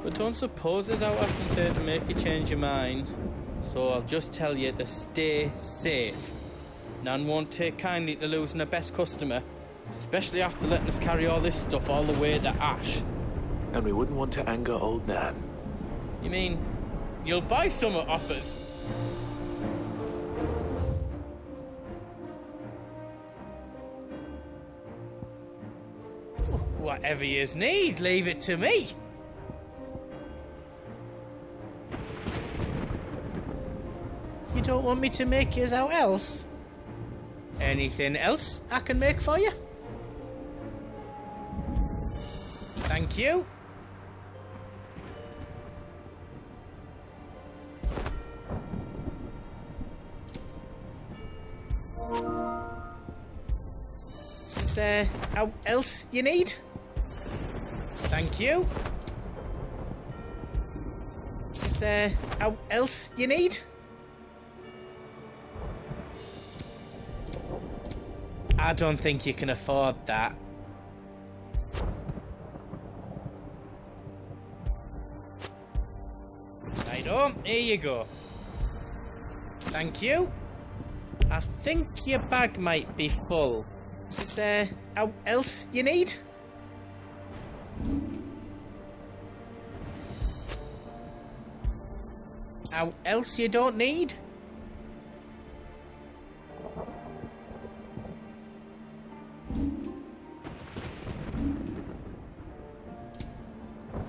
But don't suppose there's out happens here to make you change your mind. So I'll just tell you to stay safe. Nan won't take kindly to losing her best customer, especially after letting us carry all this stuff all the way to Ash. And we wouldn't want to anger old Nan. You mean, you'll buy some off us? Whatever yous need, leave it to me. You don't want me to make yous out else? Anything else I can make for you? Thank you. Is there out else you need? Thank you. Is there out else you need? I don't think you can afford that. Righto, here you go. Thank you. I think your bag might be full. Is there out else you need? Out else you don't need?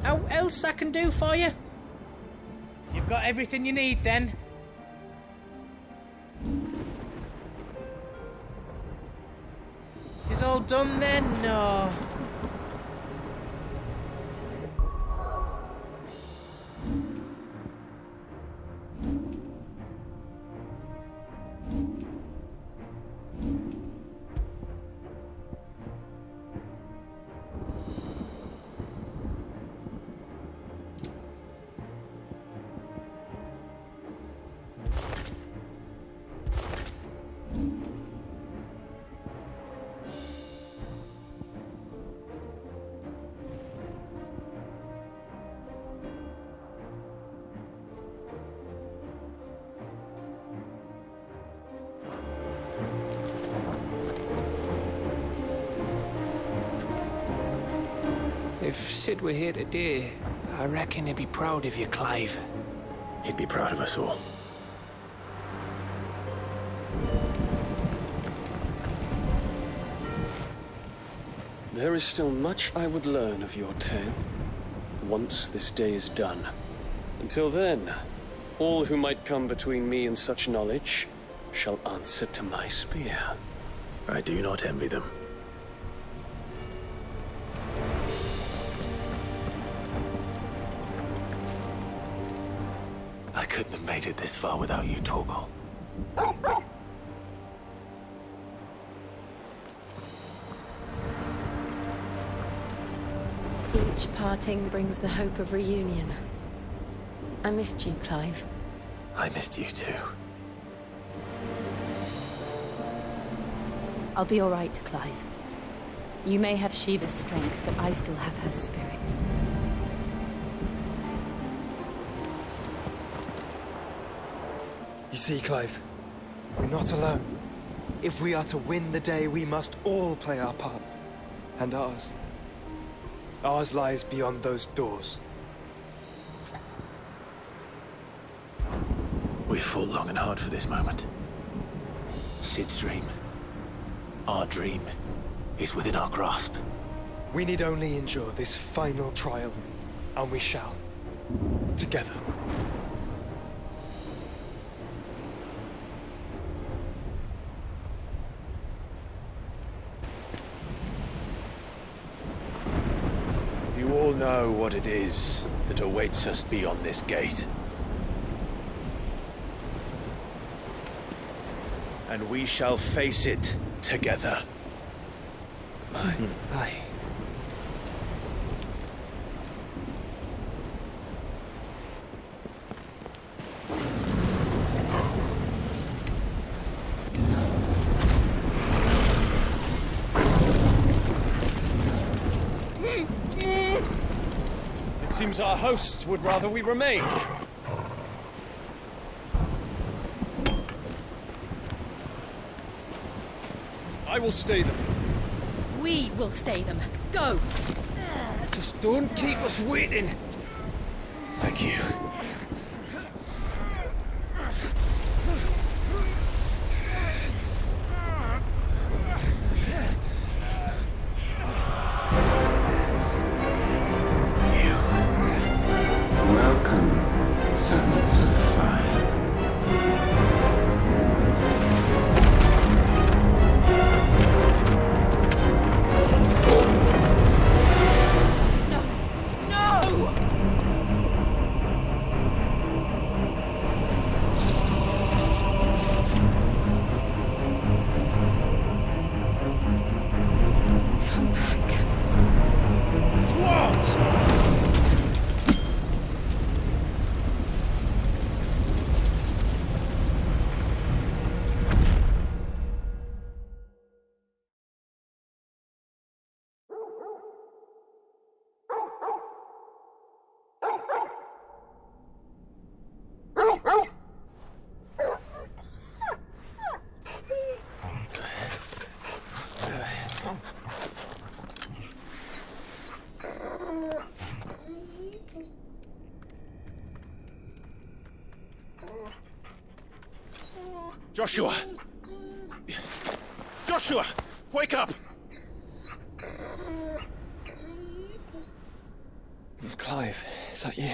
Out else I can do for you? You've got everything you need then? Is all done then? No. If Sid were here today, I reckon he'd be proud of you, Clive. He'd be proud of us all. There is still much I would learn of your tale, once this day is done. Until then, all who might come between me and such knowledge shall answer to my spear. I do not envy them. I couldn't have made it this far without you, Torgal. Each parting brings the hope of reunion. I missed you, Clive. I missed you too. I'll be all right, Clive. You may have Shiva's strength, but I still have her spirit. You see, Clive, we're not alone. If we are to win the day, we must all play our part. And ours. Ours lies beyond those doors. We've fought long and hard for this moment. Sid's dream, our dream, is within our grasp. We need only endure this final trial, and we shall. Together. You all know what it is that awaits us beyond this gate. And we shall face it together. Aye. It's Seems our hosts would rather we remain. I will stay them. We will stay them. Go! Just don't keep us waiting. Thank you. Welcome, sons of fire. No! Come back. What? Joshua! Joshua! Wake up! Clive, is that you?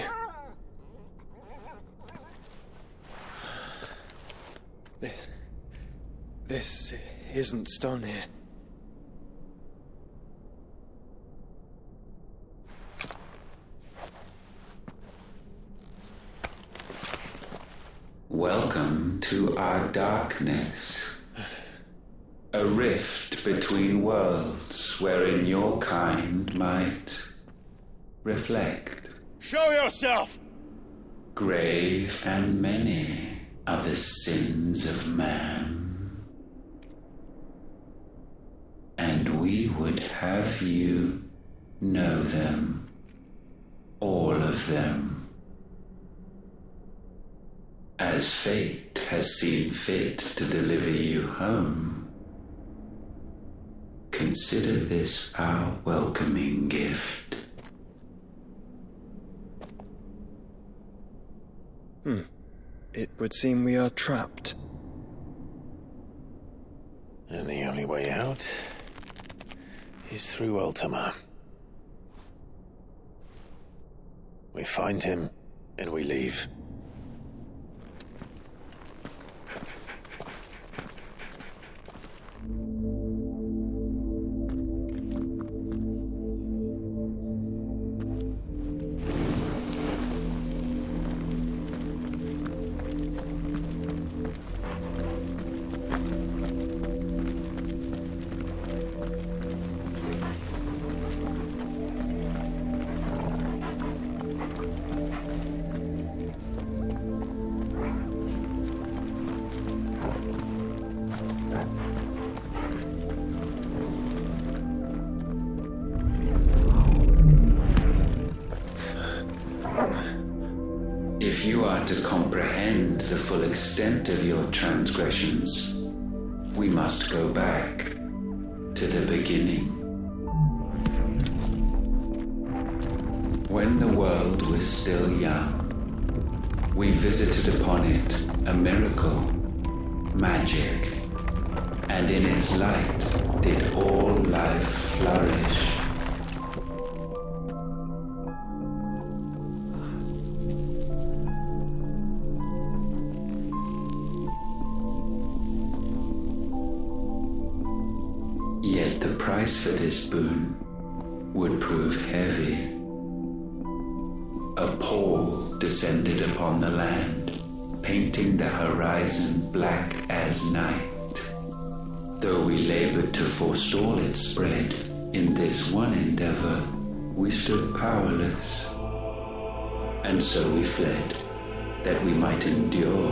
This isn't stone here. Welcome to our darkness. A rift between worlds wherein your kind might reflect. Show yourself! Grave and many are the sins of man. And we would have you know them, all of them. As fate has seen fit to deliver you home, consider this our welcoming gift. It would seem we are trapped. And the only way out is through Ultima. We find him, and we leave. If you are to comprehend the full extent of your transgressions, we must go back to the beginning. When the world was still young, we visited upon it a miracle, magic, and in its light did all life flourish. Yet the price for this boon would prove heavy. A pall descended upon the land, painting the horizon black as night. Though we labored to forestall its spread, in this one endeavor we stood powerless. And so we fled, that we might endure,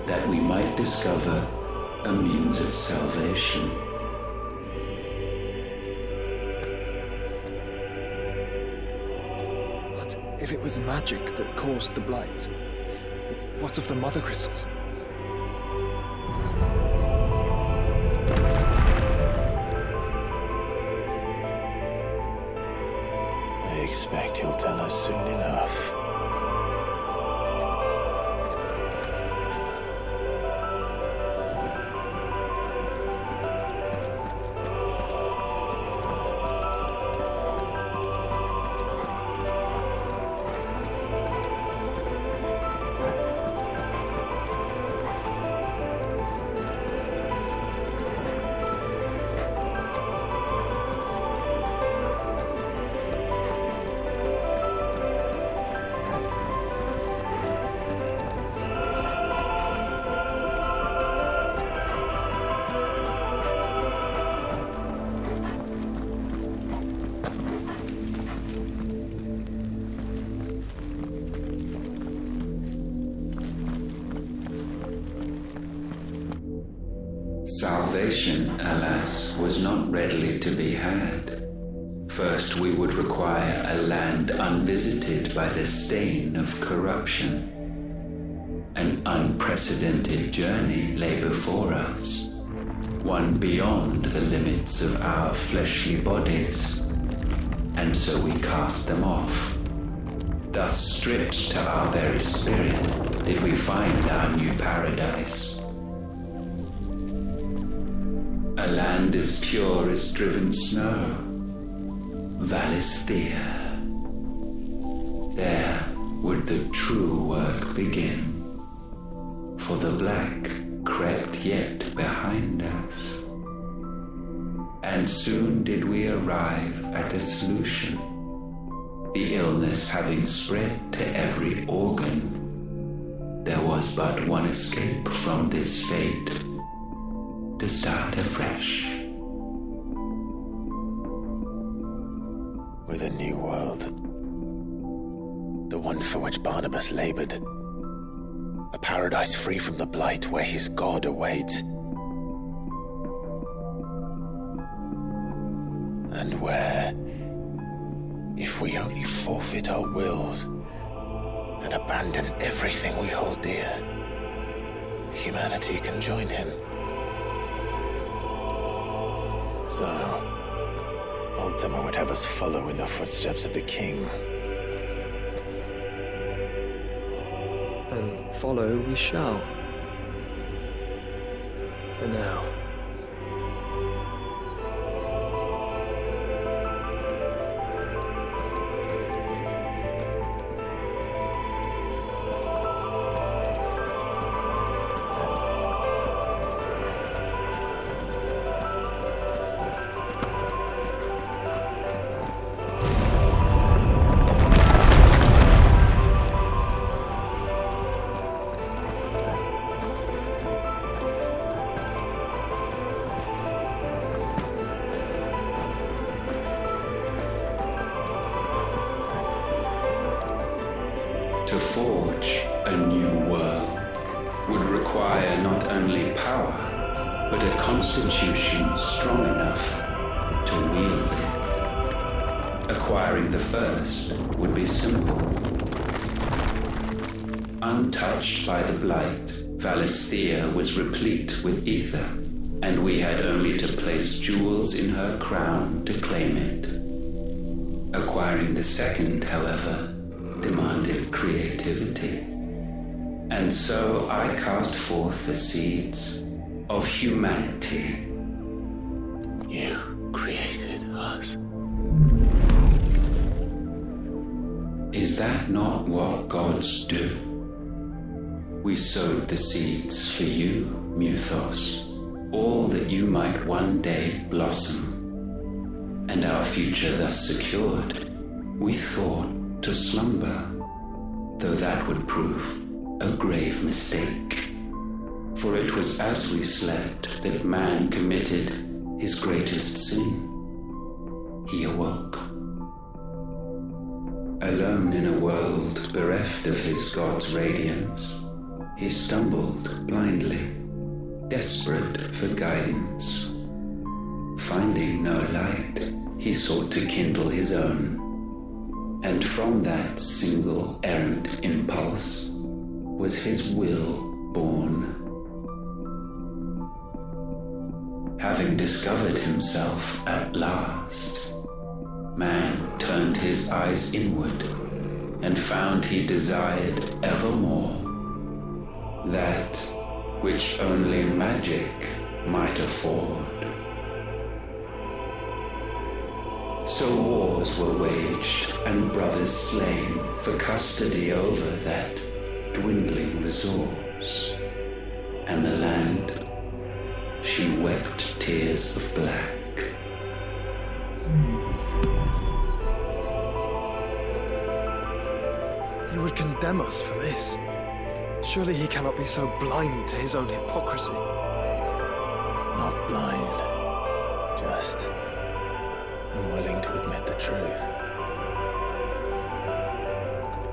that we might discover a means of salvation. If it was magic that caused the blight, what of the mother crystals? I expect he'll tell us soon enough. Salvation, alas, was not readily to be had. First, we would require a land unvisited by the stain of corruption. An unprecedented journey lay before us, one beyond the limits of our fleshly bodies, and so we cast them off. Thus, stripped to our very spirit, did we find our new paradise. A land as pure as driven snow, Valisthea. There would the true work begin, for the black crept yet behind us. And soon did we arrive at a solution, the illness having spread to every organ. There was but one escape from this fate, to start afresh. With a new world. The one for which Barnabas labored. A paradise free from the blight where his God awaits. And where, if we only forfeit our wills and abandon everything we hold dear, humanity can join him. So, Ultima would have us follow in the footsteps of the king. And follow we shall. For now. To forge a new world would require not only power, but a constitution strong enough to wield it. Acquiring the first would be simple. Untouched by the blight, Valisthea was replete with ether, and we had only to place jewels in her crown to claim it. Acquiring the second, however, demanded creativity. And so I cast forth the seeds of humanity. You created us. Is that not what gods do? We sowed the seeds for you, Muthos, all that you might one day blossom. And our future thus secured, we thought to slumber, though that would prove a grave mistake. For it was as we slept that man committed his greatest sin. He awoke. Alone in a world bereft of his God's radiance, he stumbled blindly, desperate for guidance. Finding no light, he sought to kindle his own. And from that single errant impulse was his will born. Having discovered himself at last, man turned his eyes inward and found he desired evermore that which only magic might afford. So wars were waged and brothers slain for custody over that dwindling resource, and the land, she wept tears of black. He would condemn us for this. Surely he cannot be so blind to his own hypocrisy. Not blind, just unwilling to admit the truth.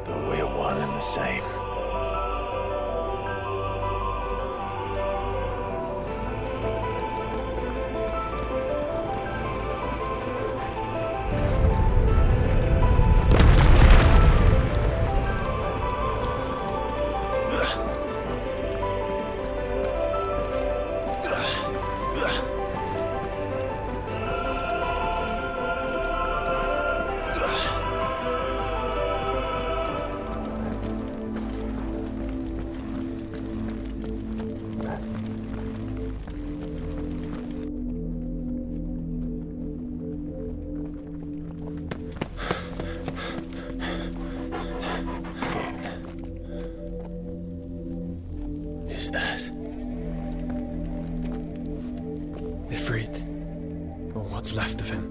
But we're one and the same. Is that Ifrit, or what's left of him?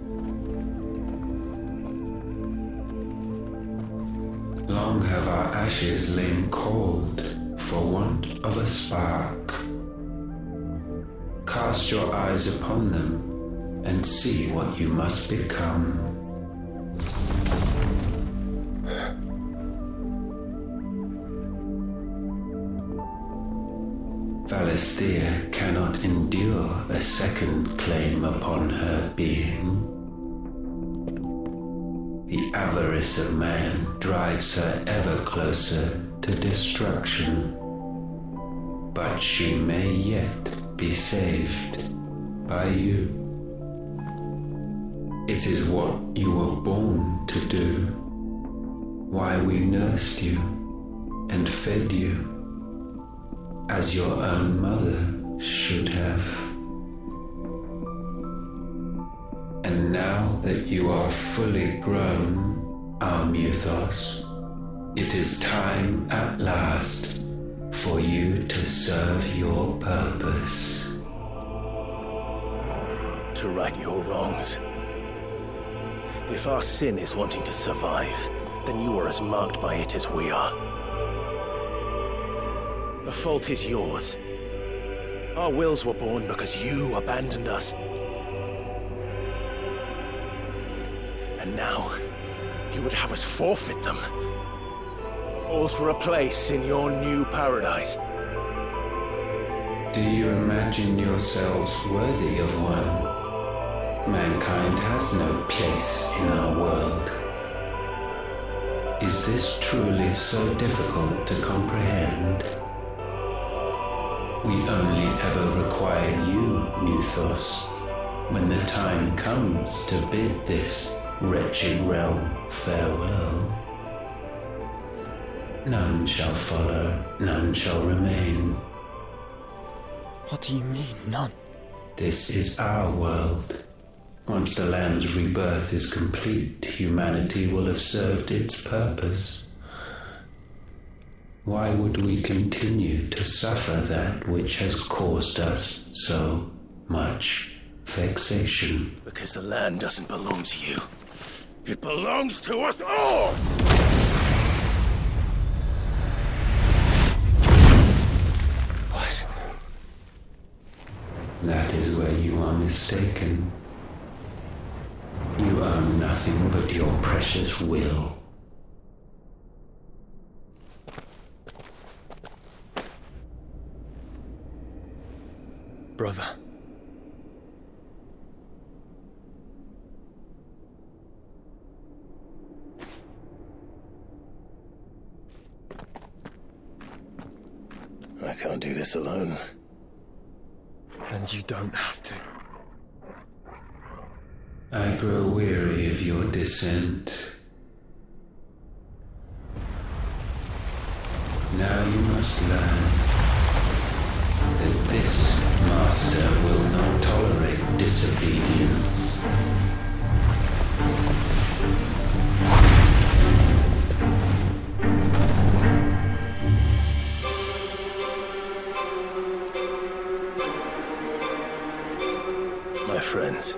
Long have our ashes lain cold for want of a spark. Cast your eyes upon them and see what you must become. Valisthea cannot endure a second claim upon her being. The avarice of man drives her ever closer to destruction, but she may yet be saved by you. It is what you were born to do, why we nursed you and fed you as your own mother should have. And now that you are fully grown, our Muthos, it is time at last for you to serve your purpose. to right your wrongs? If our sin is wanting to survive, then you are as marked by it as we are. The fault is yours. Our wills were born because you abandoned us. And now, you would have us forfeit them. All for a place in your new paradise. Do you imagine yourselves worthy of one? Mankind has no place in our world. Is this truly so difficult to comprehend? We only ever require you, Muthos, when the time comes to bid this wretched realm farewell. None shall follow, none shall remain. What do you mean, none? This is our world. Once the land's rebirth is complete, humanity will have served its purpose. Why would we continue to suffer that which has caused us so much vexation? Because the land doesn't belong to you. It belongs to us all! What? That is where you are mistaken. You own nothing but your precious will. Brother. can't do this alone. And you don't have to. I grow weary of your dissent. Now you must learn that this master will not tolerate disobedience. My friends,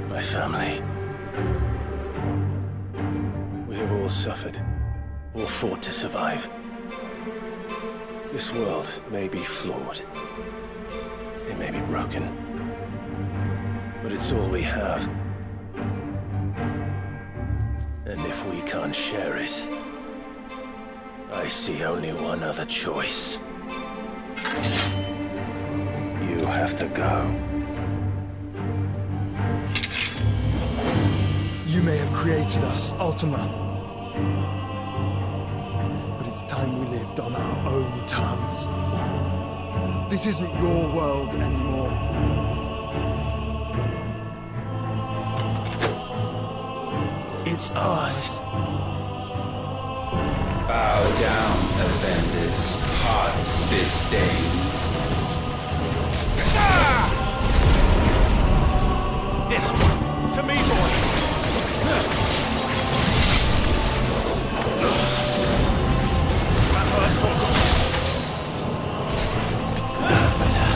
my family. We have all suffered, all fought to survive. This world may be flawed. It may be broken. But it's all we have. And if we can't share it, I see only one other choice. You have to go. You may have created us, Ultima. But it's time we lived on our own terms. This isn't your world anymore. It's ours. Bow down, offenders, hearts disdain. This one, to me, boy. That's better.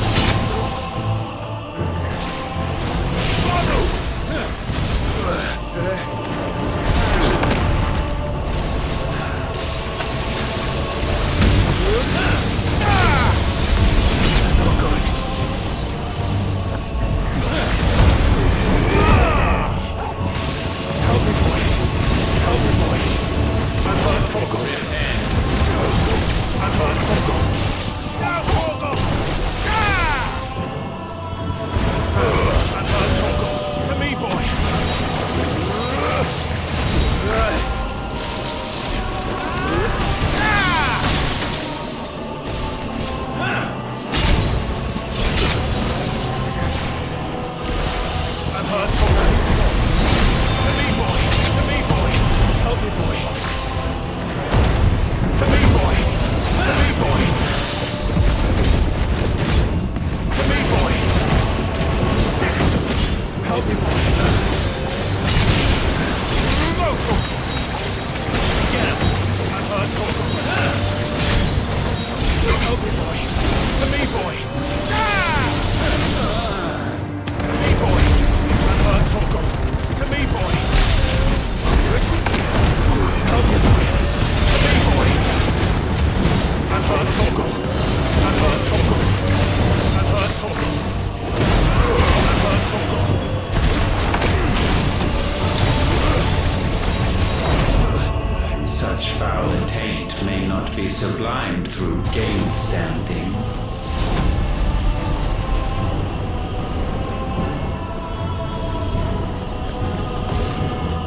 Such foul attaint may not be sublimed through gain-standing.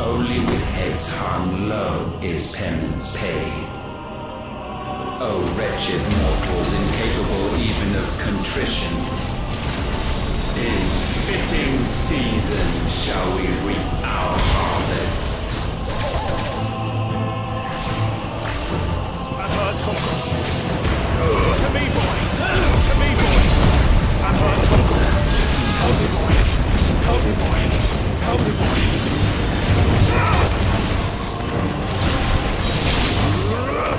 Only with heads hung low is penance paid. O wretched mortals incapable even of contrition, in fitting season shall we reap our harvest. To me, boy! To me, boy! I'm hurt, Togo! Help me, boy! Help me, boy! Help me, boy!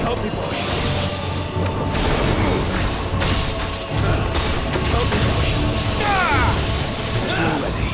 Help me, boy! Help me, boy! It's all ready.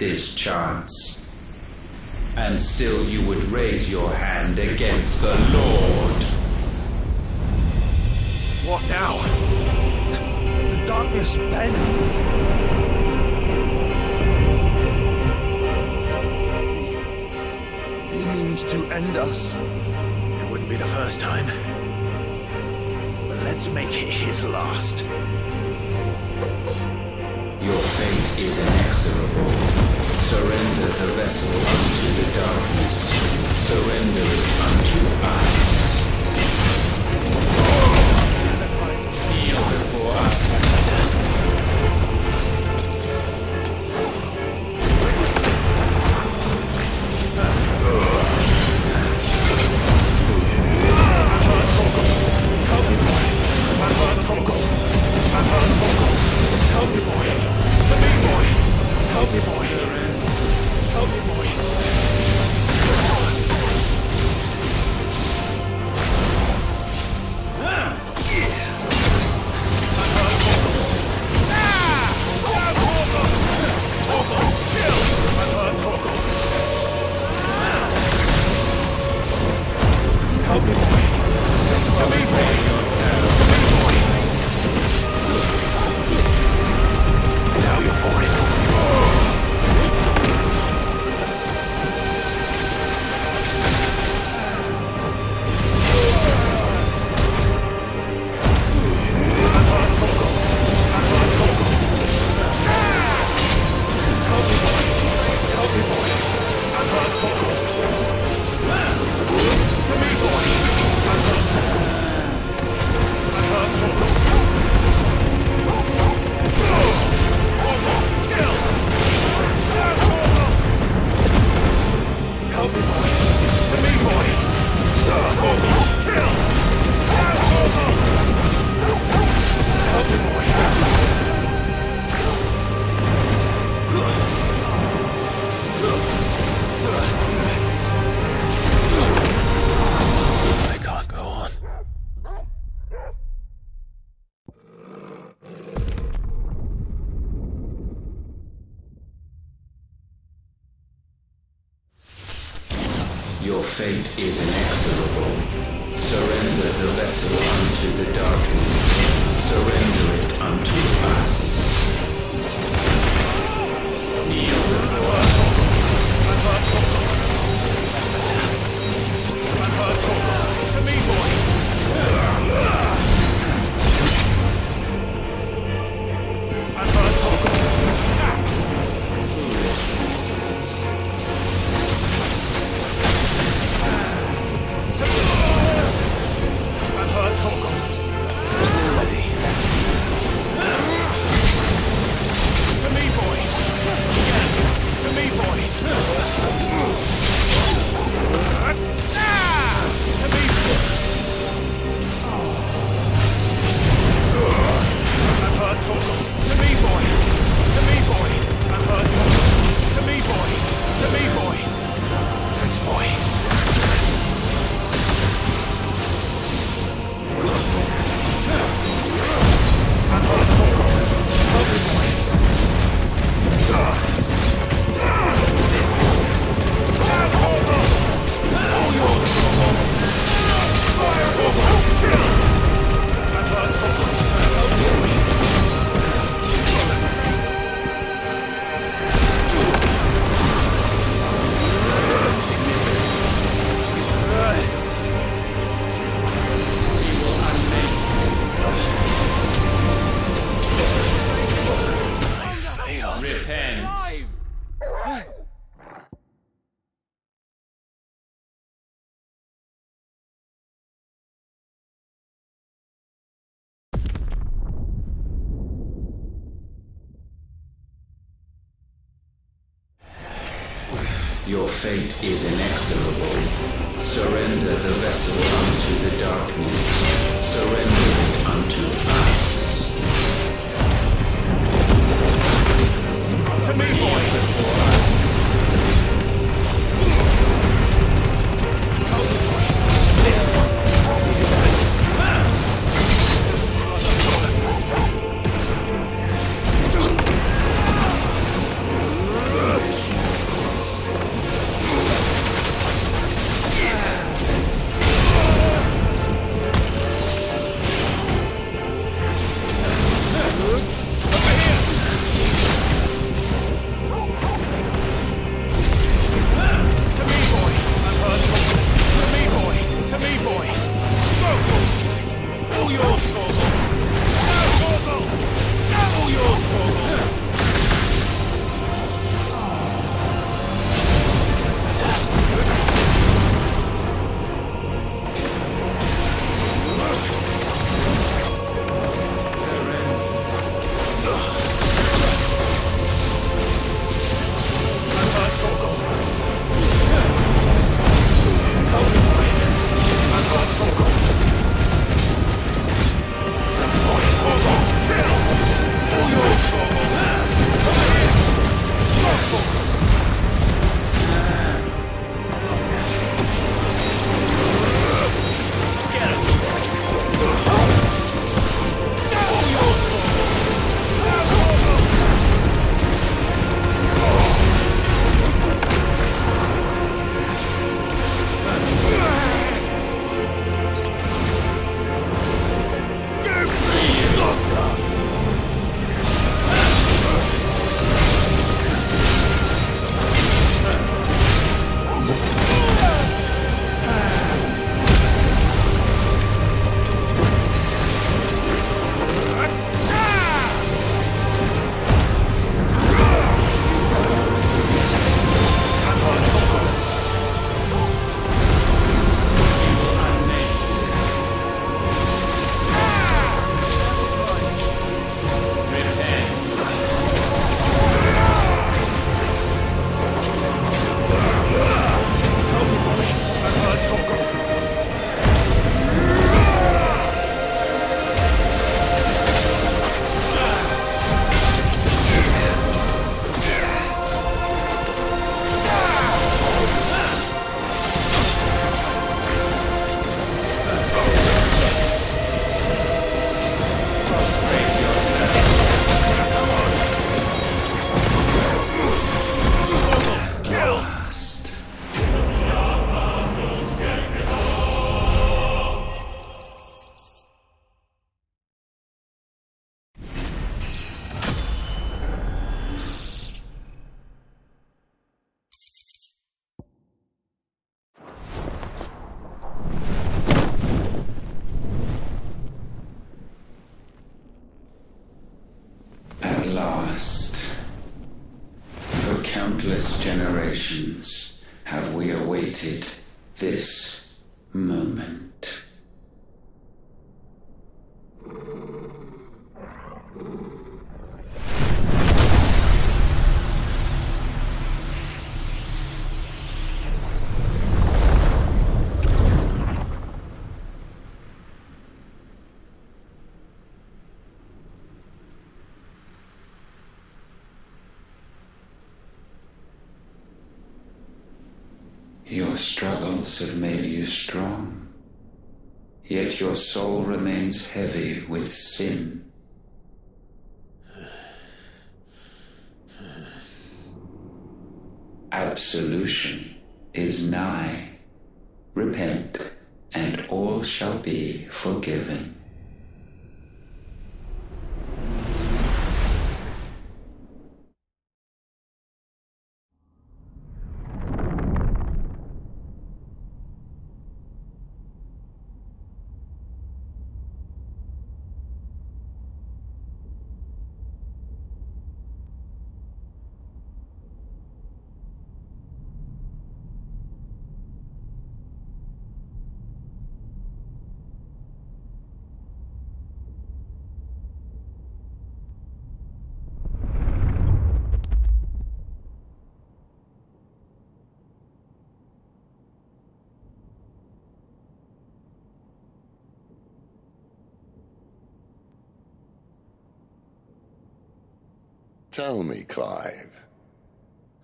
this chance. And still you would raise your hand against the Lord. What now? The darkness bends. He means to end us. It wouldn't be the first time. But let's make it his last. Your fate is inexorable. Surrender the vessel unto the darkness. Surrender it unto us. Kneel before us. Your fate is inexorable. Surrender the vessel unto the darkness. Surrender it unto us. Kneel before us. To me, boy. Your fate is inexorable. Surrender the vessel unto the darkness. Surrender it unto us. To me, boy. countless generations have we awaited this moment. Your struggles have made you strong, yet your soul remains heavy with sin. Absolution is nigh. Repent, and all shall be forgiven. Tell me, Clive,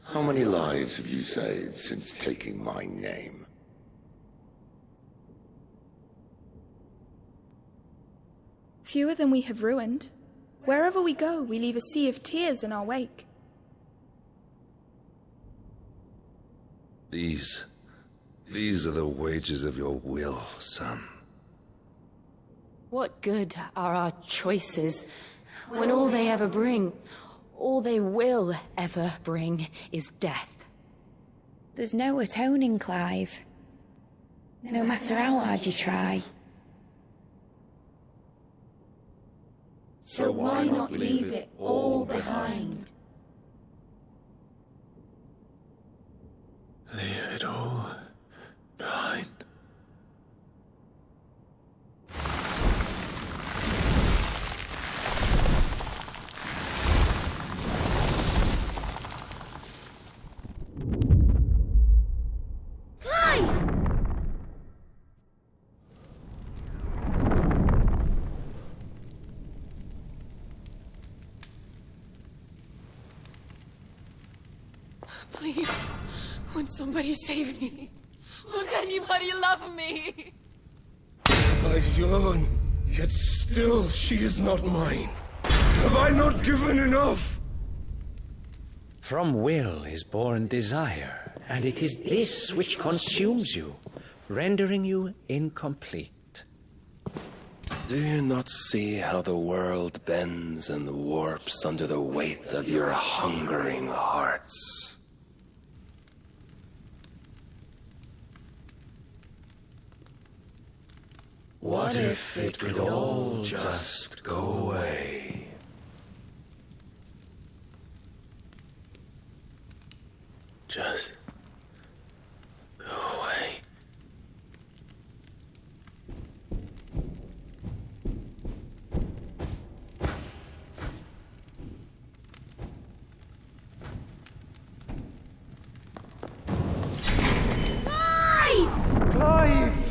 how many lives have you saved since taking my name? Fewer than we have ruined. Wherever we go, we leave a sea of tears in our wake. These are the wages of your will, son. What good are our choices when all they ever bring, all they will ever bring, is death? There's no atoning, Clive. No matter how hard you try. So why not leave it all behind? Leave it all behind. Please, won't somebody save me? Won't anybody love me? I yearn, yet still she is not mine. Have I not given enough? From will is born desire, and it is this which consumes you, rendering you incomplete. Do you not see how the world bends and warps under the weight of your hungering hearts? What if it could all just go away? Just go away. Clive!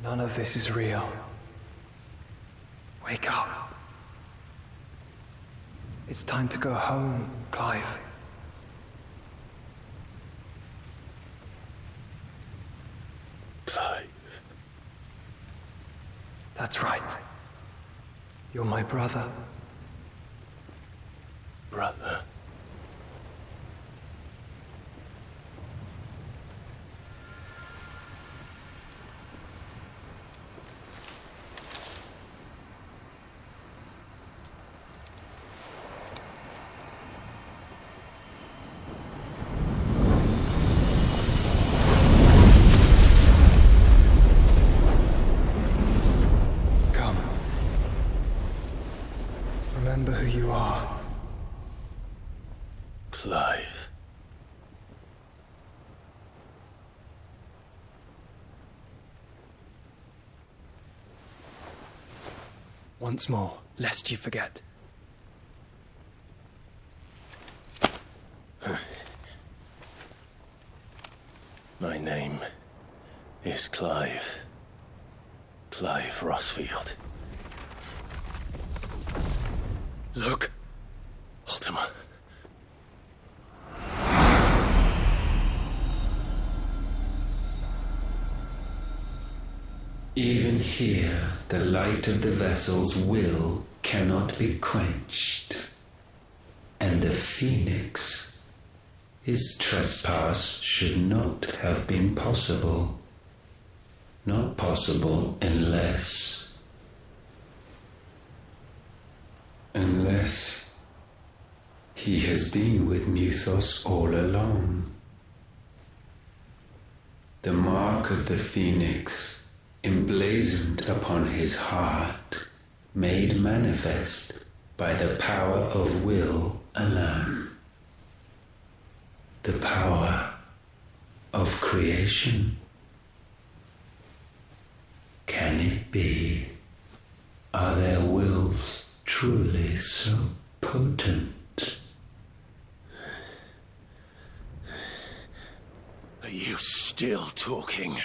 None of this is real. Wake up. It's time to go home, Clive. Clive. That's right. You're my brother. Brother. Once more, lest you forget. My name is Clive. Clive Rossfield. Look. Ultima. Even here, the light of the vessel's will cannot be quenched. And the Phoenix, his trespass should not have been possible. Not possible unless he has been with Muthos all along. The mark of the Phoenix, emblazoned upon his heart, made manifest by the power of will alone. The power of creation. Can it be? Are their wills truly so potent? Are you still talking?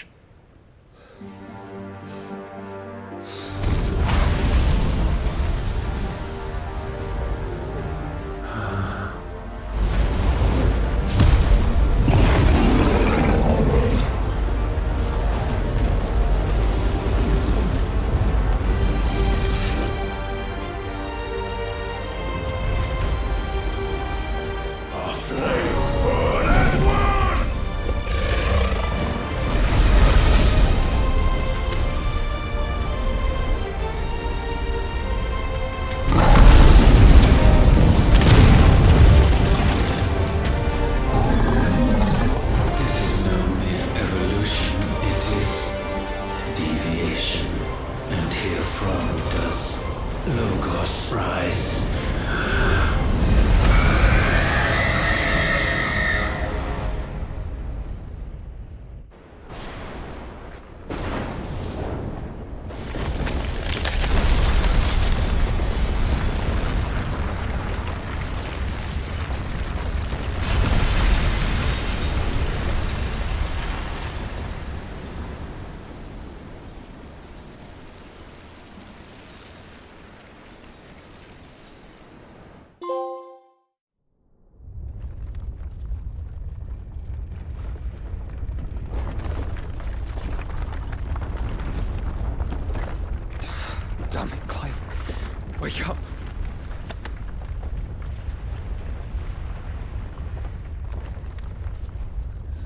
Damn it, Clive. Wake up.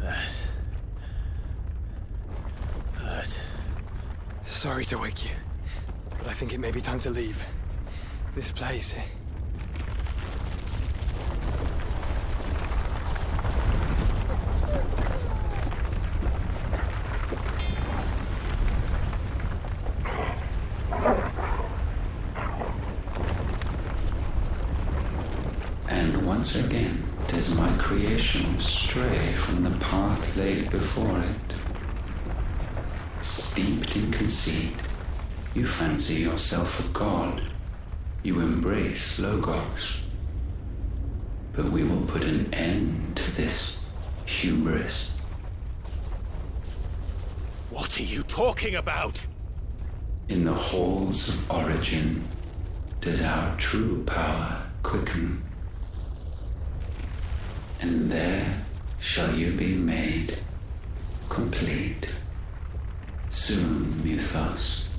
That hurt. Sorry to wake you, but I think it may be time to leave. This place. Once again does my creation stray from the path laid before it. Steeped in conceit, you fancy yourself a god. You embrace Logos. But we will put an end to this hubris. What are you talking about? In the halls of origin does our true power quicken. And there shall you be made complete. Soon, Muthos,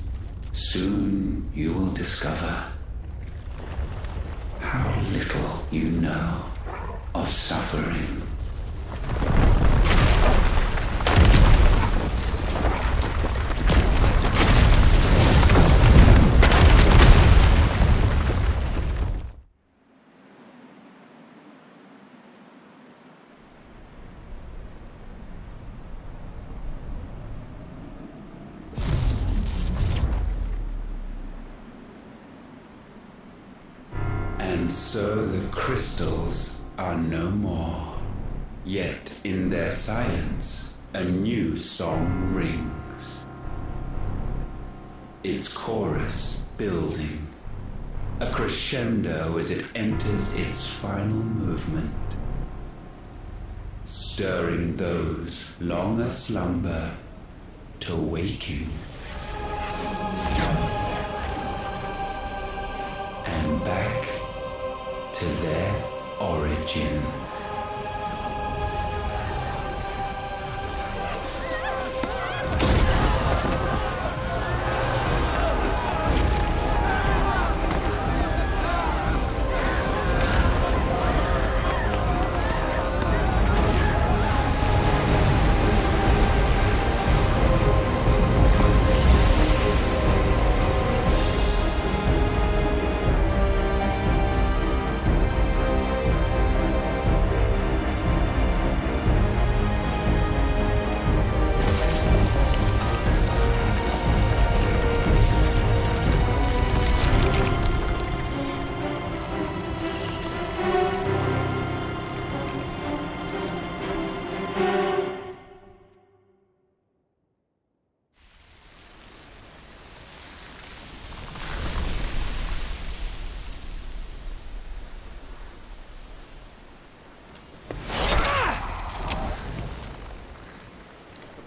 soon you will discover how little you know of suffering. And so the crystals are no more. Yet in their silence, a new song rings. Its chorus building, a crescendo as it enters its final movement, stirring those long aslumber to waking, and back to their origin.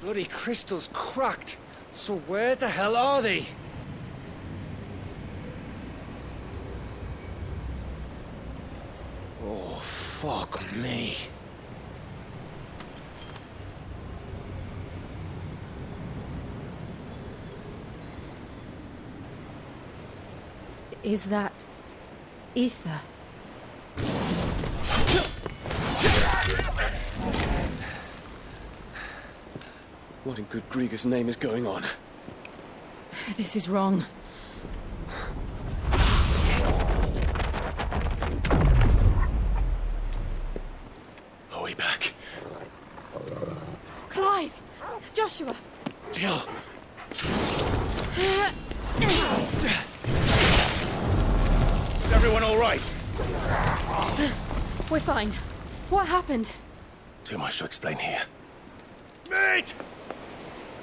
Bloody crystal's cracked. So where the hell are they? Oh, fuck me. Is that ether? What in good Grieger's name is going on? This is wrong. Are we back? Clive! Joshua! Jill! Is everyone all right? We're fine. What happened? Too much to explain here. Mate!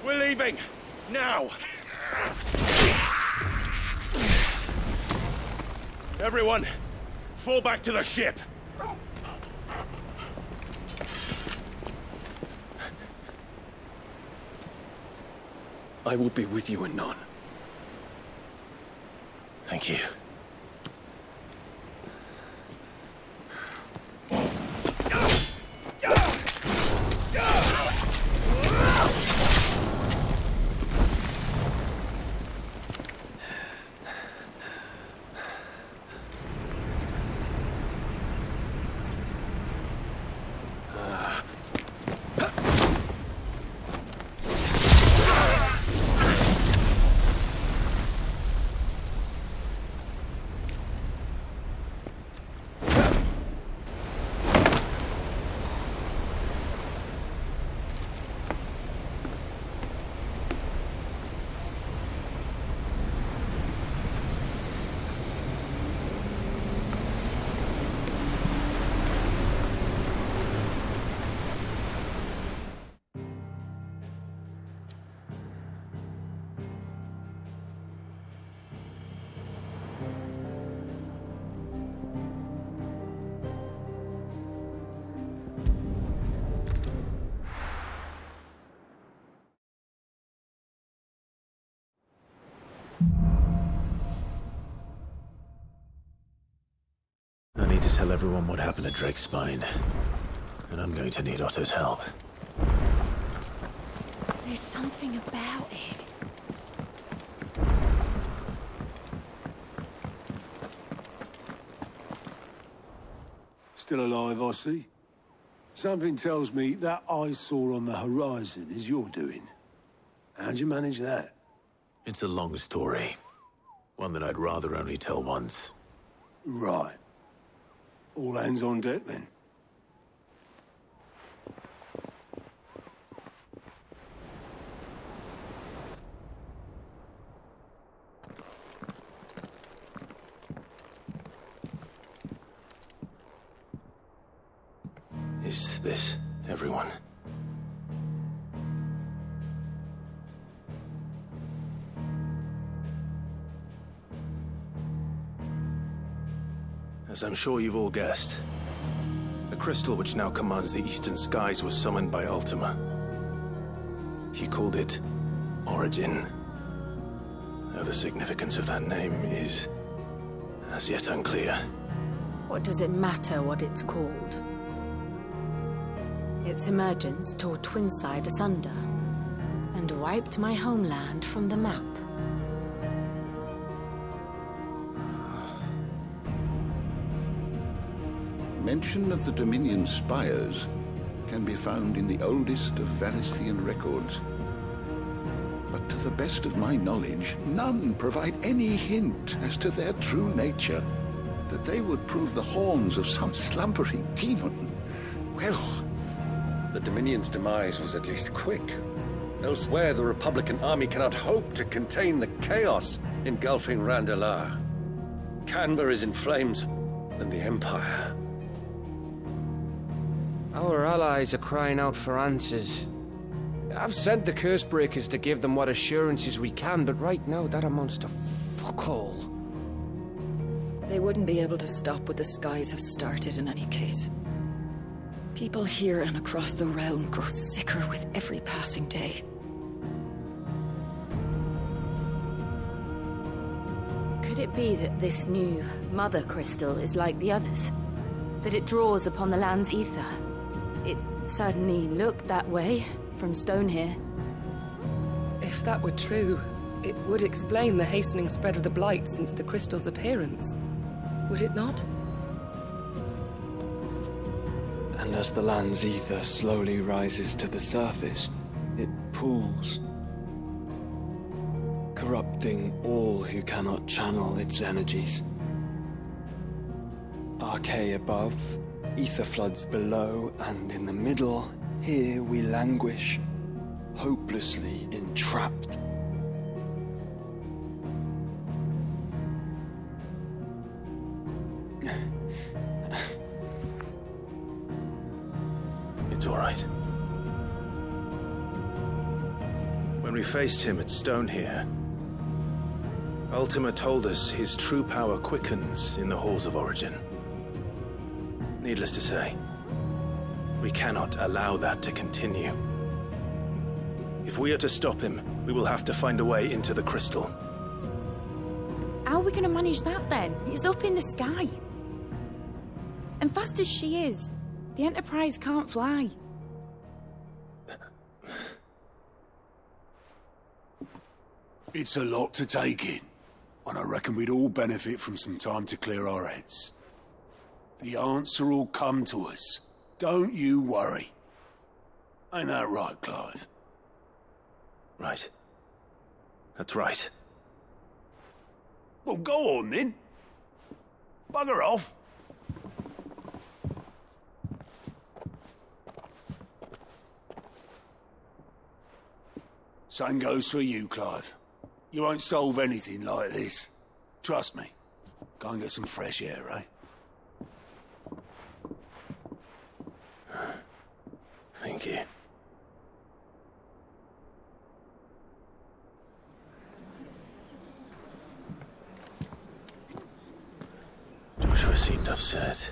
We're leaving! Now! Everyone, fall back to the ship! I will be with you anon. Thank you. I need to tell everyone what happened at Drake's Spine. And I'm going to need Otto's help. There's something about it. Still alive, I see. Something tells me that eyesore on the horizon is your doing. How'd you manage that? It's a long story. One that I'd rather only tell once. Right. All hands on deck, then. Is this everyone? As I'm sure you've all guessed, the crystal which now commands the eastern skies was summoned by Ultima. He called it Origin. Though the significance of that name is as yet unclear. What does it matter what it's called? Its emergence tore Twinside asunder and wiped my homeland from the map. Mention of the Dominion spires can be found in the oldest of Valisthian records. But to the best of my knowledge, none provide any hint as to their true nature. That they would prove the horns of some slumbering demon. Well, the Dominion's demise was at least quick. Elsewhere, the Republican army cannot hope to contain the chaos engulfing Randalar. Canva is in flames, and the Empire. Our allies are crying out for answers. I've sent the Cursebreakers to give them what assurances we can, but right now that amounts to fuck all. They wouldn't be able to stop what the skies have started in any case. People here and across the realm grow sicker with every passing day. Could it be that this new Mother Crystal is like the others? That it draws upon the land's ether? It certainly looked that way from stone here. If that were true, it would explain the hastening spread of the Blight since the crystal's appearance. Would it not? And as the land's ether slowly rises to the surface, it pools, corrupting all who cannot channel its energies. Archay above, ether floods below, and in the middle, here we languish, hopelessly entrapped. It's all right. When we faced him at Stone here, Ultima told us his true power quickens in the halls of Origin. Needless to say, we cannot allow that to continue. If we are to stop him, we will have to find a way into the crystal. How are we going to manage that then? It's up in the sky. And fast as she is, the Enterprise can't fly. It's a lot to take in, and I reckon we'd all benefit from some time to clear our heads. The answer will come to us. Don't you worry. Ain't that right, Clive? Right. That's right. Well, go on then. Bugger off. Same goes for you, Clive. You won't solve anything like this. Trust me. Go and get some fresh air, eh? Thank you. Joshua seemed upset.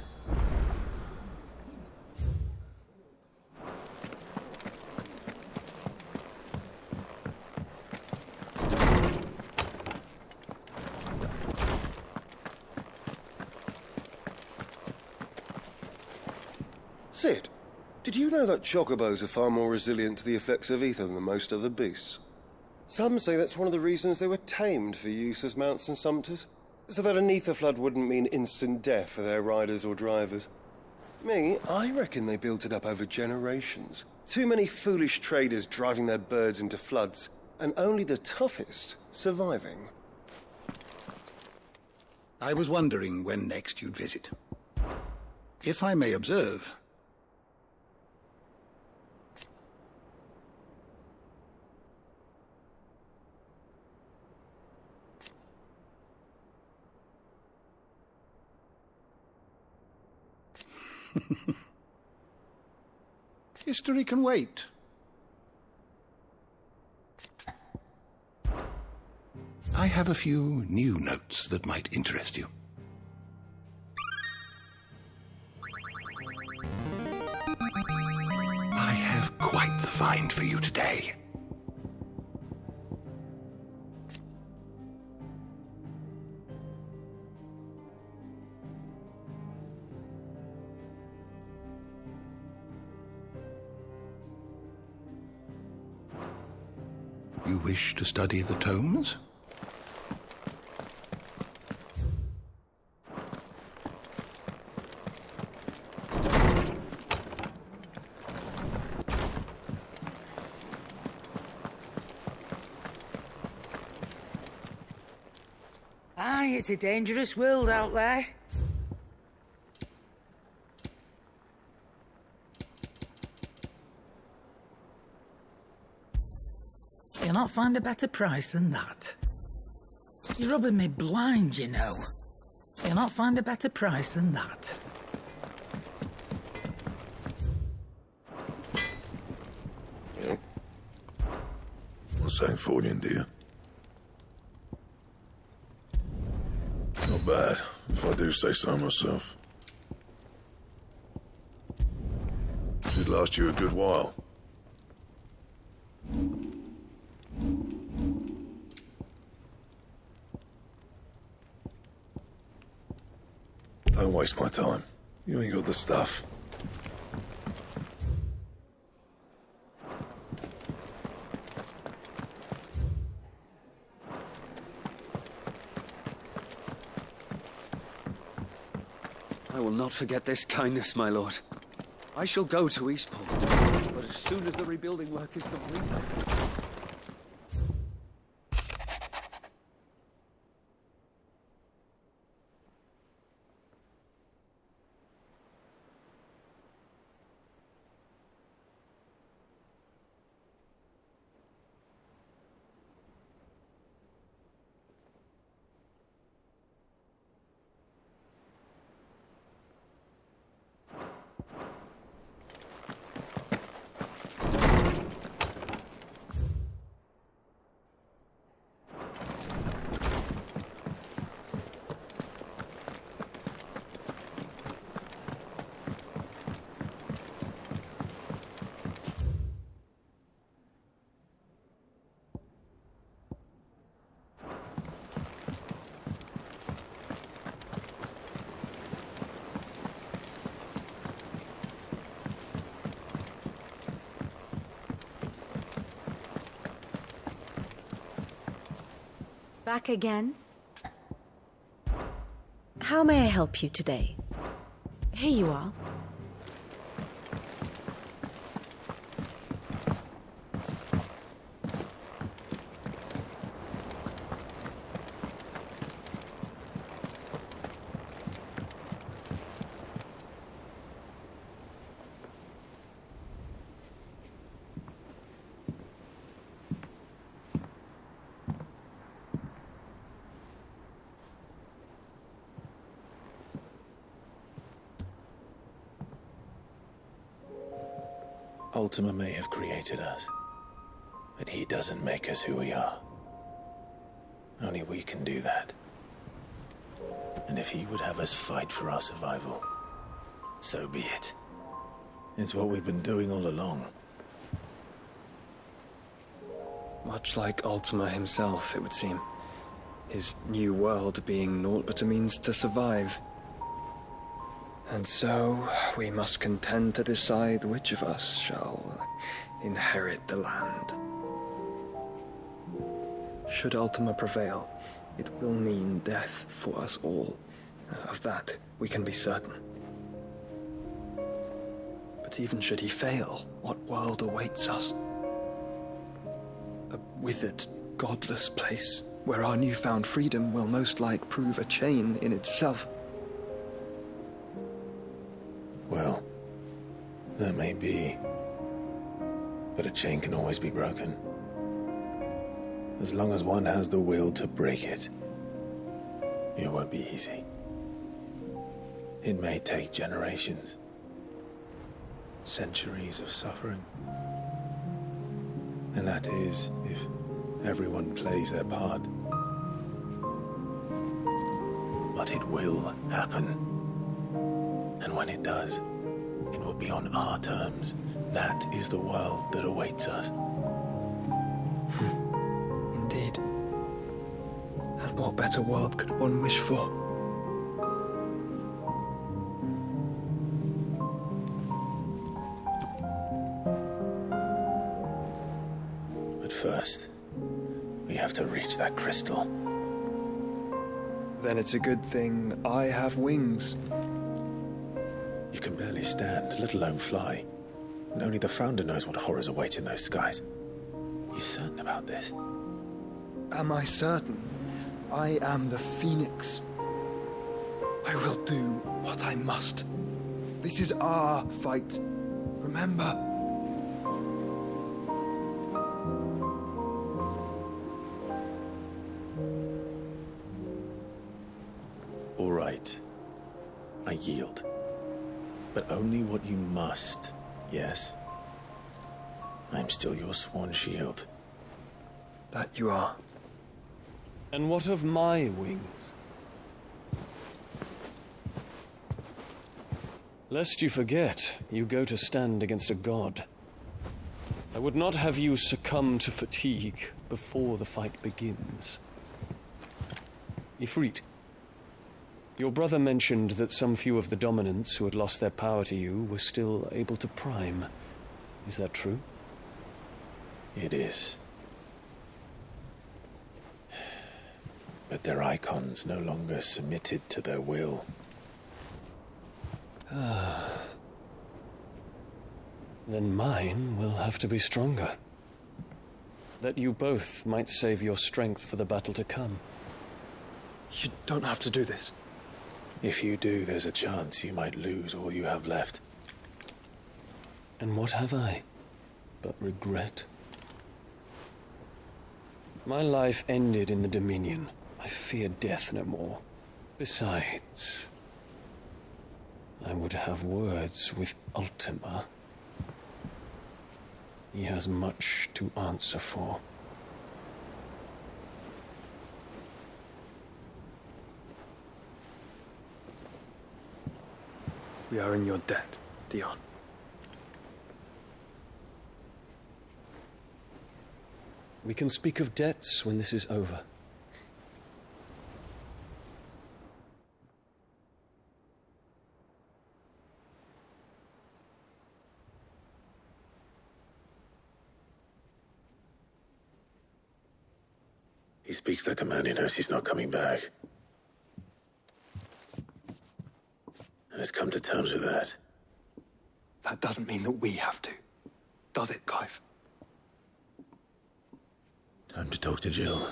Sid, did you know that chocobos are far more resilient to the effects of ether than most other beasts? Some say that's one of the reasons they were tamed for use as mounts and sumpters, so that an ether flood wouldn't mean instant death for their riders or drivers. Me, I reckon they built it up over generations. Too many foolish traders driving their birds into floods, and only the toughest surviving. I was wondering when next you'd visit. If I may observe, history can wait. I have a few new notes that might interest you. for you today. You wish to study the tomes? Aye, it's a dangerous world out there. You'll not find a better price than that. You're rubbing me blind, you know. You'll not find a better price than that. What's that for you, dear? Not bad, if I do say so myself. Should last you a good while. Don't waste my time. You ain't got the stuff. I will not forget this kindness, my lord. I shall go to Eastport, but as soon as the rebuilding work is complete... Back again? How may I help you today? Here you are. Ultima may have created us, but he doesn't make us who we are. Only we can do that. And if he would have us fight for our survival, so be it. It's what we've been doing all along. Much like Ultima himself, it would seem. His new world being naught but a means to survive. And so, we must contend to decide which of us shall inherit the land. Should Ultima prevail, it will mean death for us all. Of that, we can be certain. But even should he fail, what world awaits us? A withered, godless place, where our newfound freedom will most like prove a chain in itself. Well, that may be. But a chain can always be broken. As long as one has the will to break it. It won't be easy. It may take generations. Centuries of suffering. And that is, if everyone plays their part. But it will happen. And when it does, it will be on our terms, That is the world that awaits us. Indeed. And what better world could one wish for? But first, we have to reach that crystal. Then it's a good thing I have wings. You can barely stand, let alone fly. And only the Founder knows what horrors await in those skies. You certain about this? Am I certain? I am the Phoenix. I will do what I must. This is our fight. Remember? All right. I yield. But only what you must, yes? I'm still your sworn shield. That you are. And what of my wings? Lest you forget, you go to stand against a god. I would not have you succumb to fatigue before the fight begins. Ifrit, your brother mentioned that some few of the dominants who had lost their power to you were still able to prime. Is that true? It is. But their icons no longer submitted to their will. Then mine will have to be stronger. That you both might save your strength for the battle to come. You don't have to do this. If you do, there's a chance you might lose all you have left. And what have I but regret? My life ended in the Dominion. I fear death no more. Besides, I would have words with Ultima. He has much to answer for. We are in your debt, Dion. We can speak of debts when this is over. He speaks like a man who knows he's not coming back. And has come to terms with that. That doesn't mean that we have to, does it, Clive? Time to talk to Jill.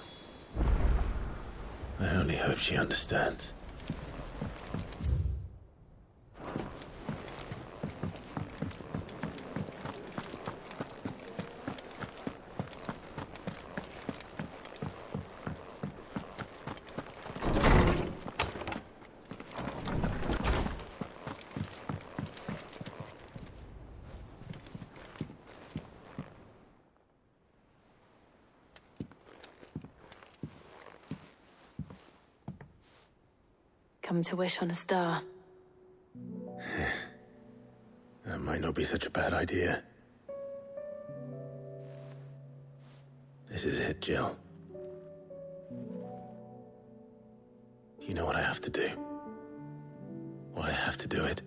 I only hope she understands. Come to wish on a star. That might not be such a bad idea. This is it, Jill. You know what I have to do. Why I have to do it.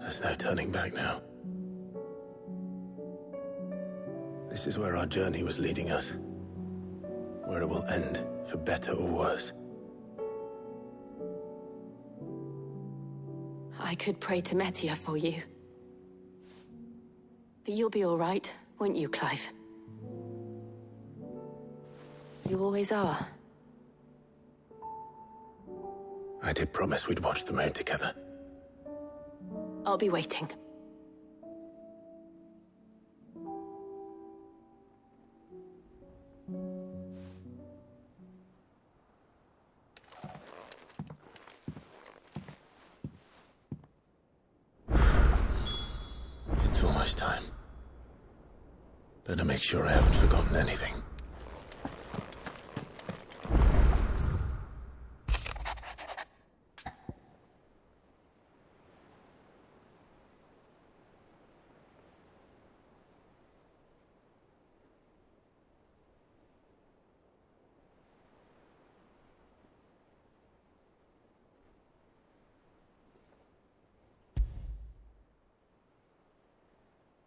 There's no turning back now. This is where our journey was leading us. Where it will end, for better or worse. I could pray to Metia for you. But you'll be all right, won't you, Clive? You always are. I did promise we'd watch the moon together. I'll be waiting. It's almost time. Better make sure I haven't forgotten anything.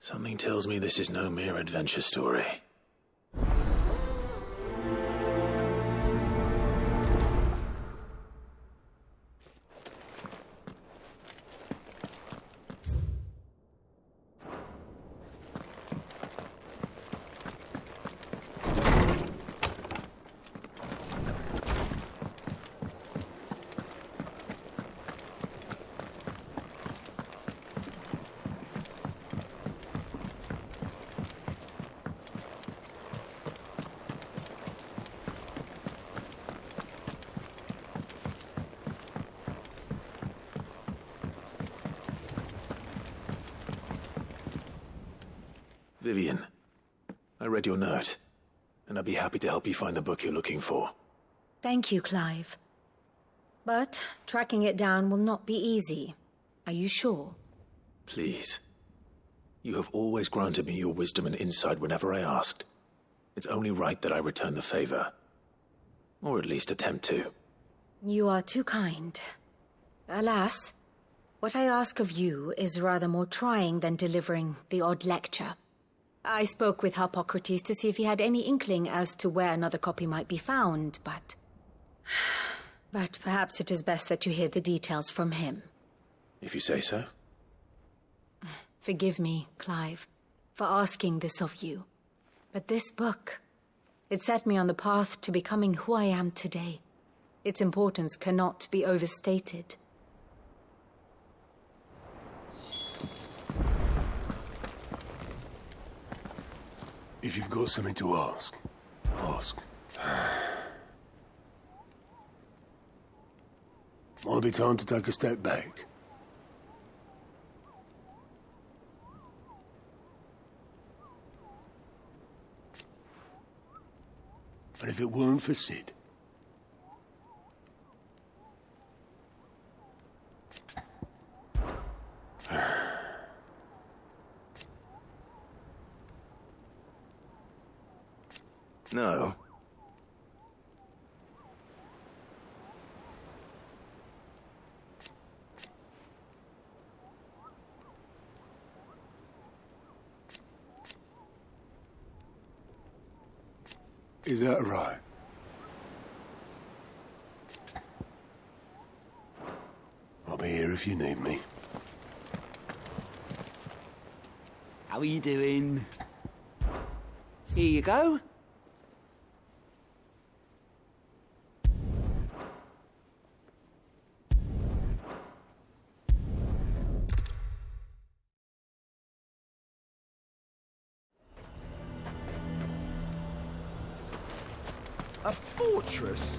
Something tells me this is no mere adventure story. Vivian, I read your note, and I'd be happy to help you find the book you're looking for. Thank you, Clive. But tracking it down will not be easy. Are you sure? Please. You have always granted me your wisdom and insight whenever I asked. It's only right that I return the favor. Or at least attempt to. You are too kind. Alas, what I ask of you is rather more trying than delivering the odd lecture. I spoke with Harpocrates to see if he had any inkling as to where another copy might be found, but perhaps it is best that you hear the details from him. If you say so. Forgive me, Clive, for asking this of you. But this book, it set me on the path to becoming who I am today. Its importance cannot be overstated. If you've got something to ask, ask. Might be time to take a step back. But if it weren't for Sid... No. Is that right? I'll be here if you need me. How are you doing? Here you go. A fortress?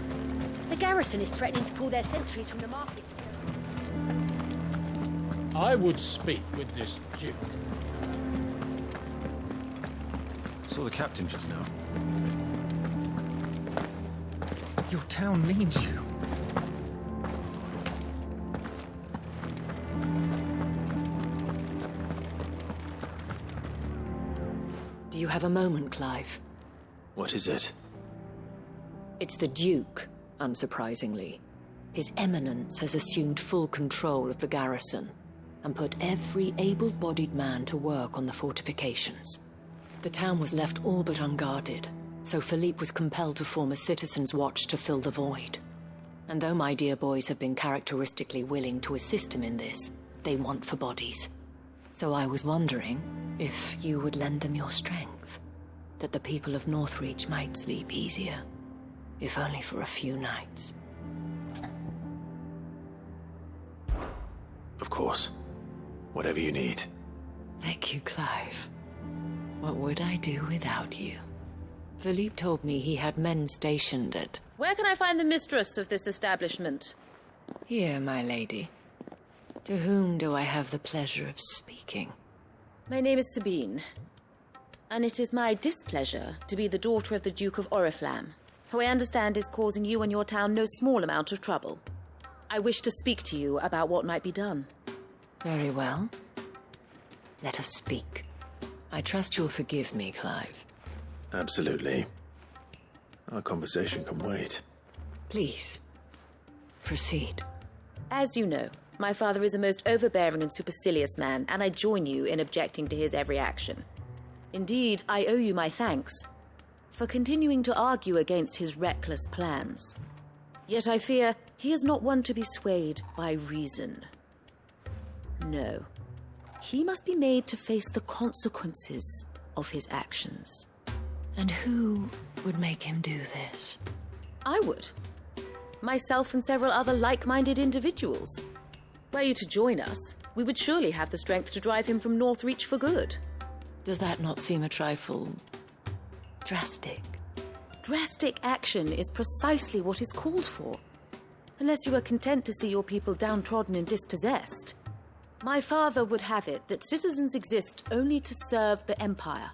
The garrison is threatening to pull their sentries from the markets. I would speak with this duke. Saw the captain just now. Your town needs you. Do you have a moment, Clive? What is it? It's the Duke, unsurprisingly. His Eminence has assumed full control of the garrison and put every able-bodied man to work on the fortifications. The town was left all but unguarded, so Philippe was compelled to form a citizens' watch to fill the void. And though my dear boys have been characteristically willing to assist him in this, they want for bodies. So I was wondering if you would lend them your strength, that the people of Northreach might sleep easier, if only for a few nights. Of course. Whatever you need. Thank you, Clive. What would I do without you? Philippe told me he had men stationed at... Where can I find the mistress of this establishment? Here, my lady. To whom do I have the pleasure of speaking? My name is Sabine, and it is my displeasure to be the daughter of the Duke of Oriflamme, who I understand is causing you and your town no small amount of trouble. I wish to speak to you about what might be done. Very well. Let us speak. I trust you'll forgive me, Clive. Absolutely. Our conversation can wait. Please, proceed. As you know, My father is a most overbearing and supercilious man, and I join you in objecting to his every action. Indeed, I owe you my thanks for continuing to argue against his reckless plans. Yet I fear he is not one to be swayed by reason. No. He must be made to face the consequences of his actions. And who would make him do this? I would. Myself and several other like-minded individuals. Were you to join us, we would surely have the strength to drive him from Northreach for good. Does that not seem a trifle drastic? Drastic action is precisely what is called for. Unless you are content to see your people downtrodden and dispossessed. My father would have it that citizens exist only to serve the Empire.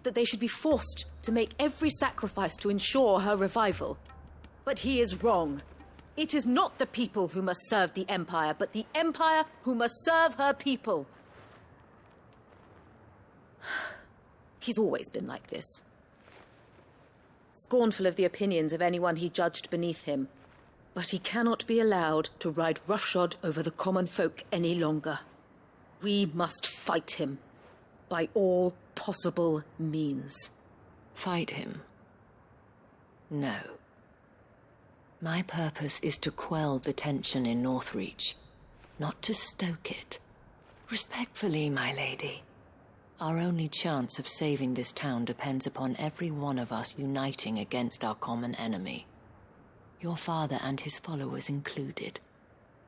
That they should be forced to make every sacrifice to ensure her revival. But he is wrong. It is not the people who must serve the Empire, but the Empire who must serve her people. He's always been like this. Scornful of the opinions of anyone he judged beneath him. But he cannot be allowed to ride roughshod over the common folk any longer. We must fight him. By all possible means. Fight him? No. My purpose is to quell the tension in Northreach, not to stoke it. Respectfully, my lady. Our only chance of saving this town depends upon every one of us uniting against our common enemy. Your father and his followers included.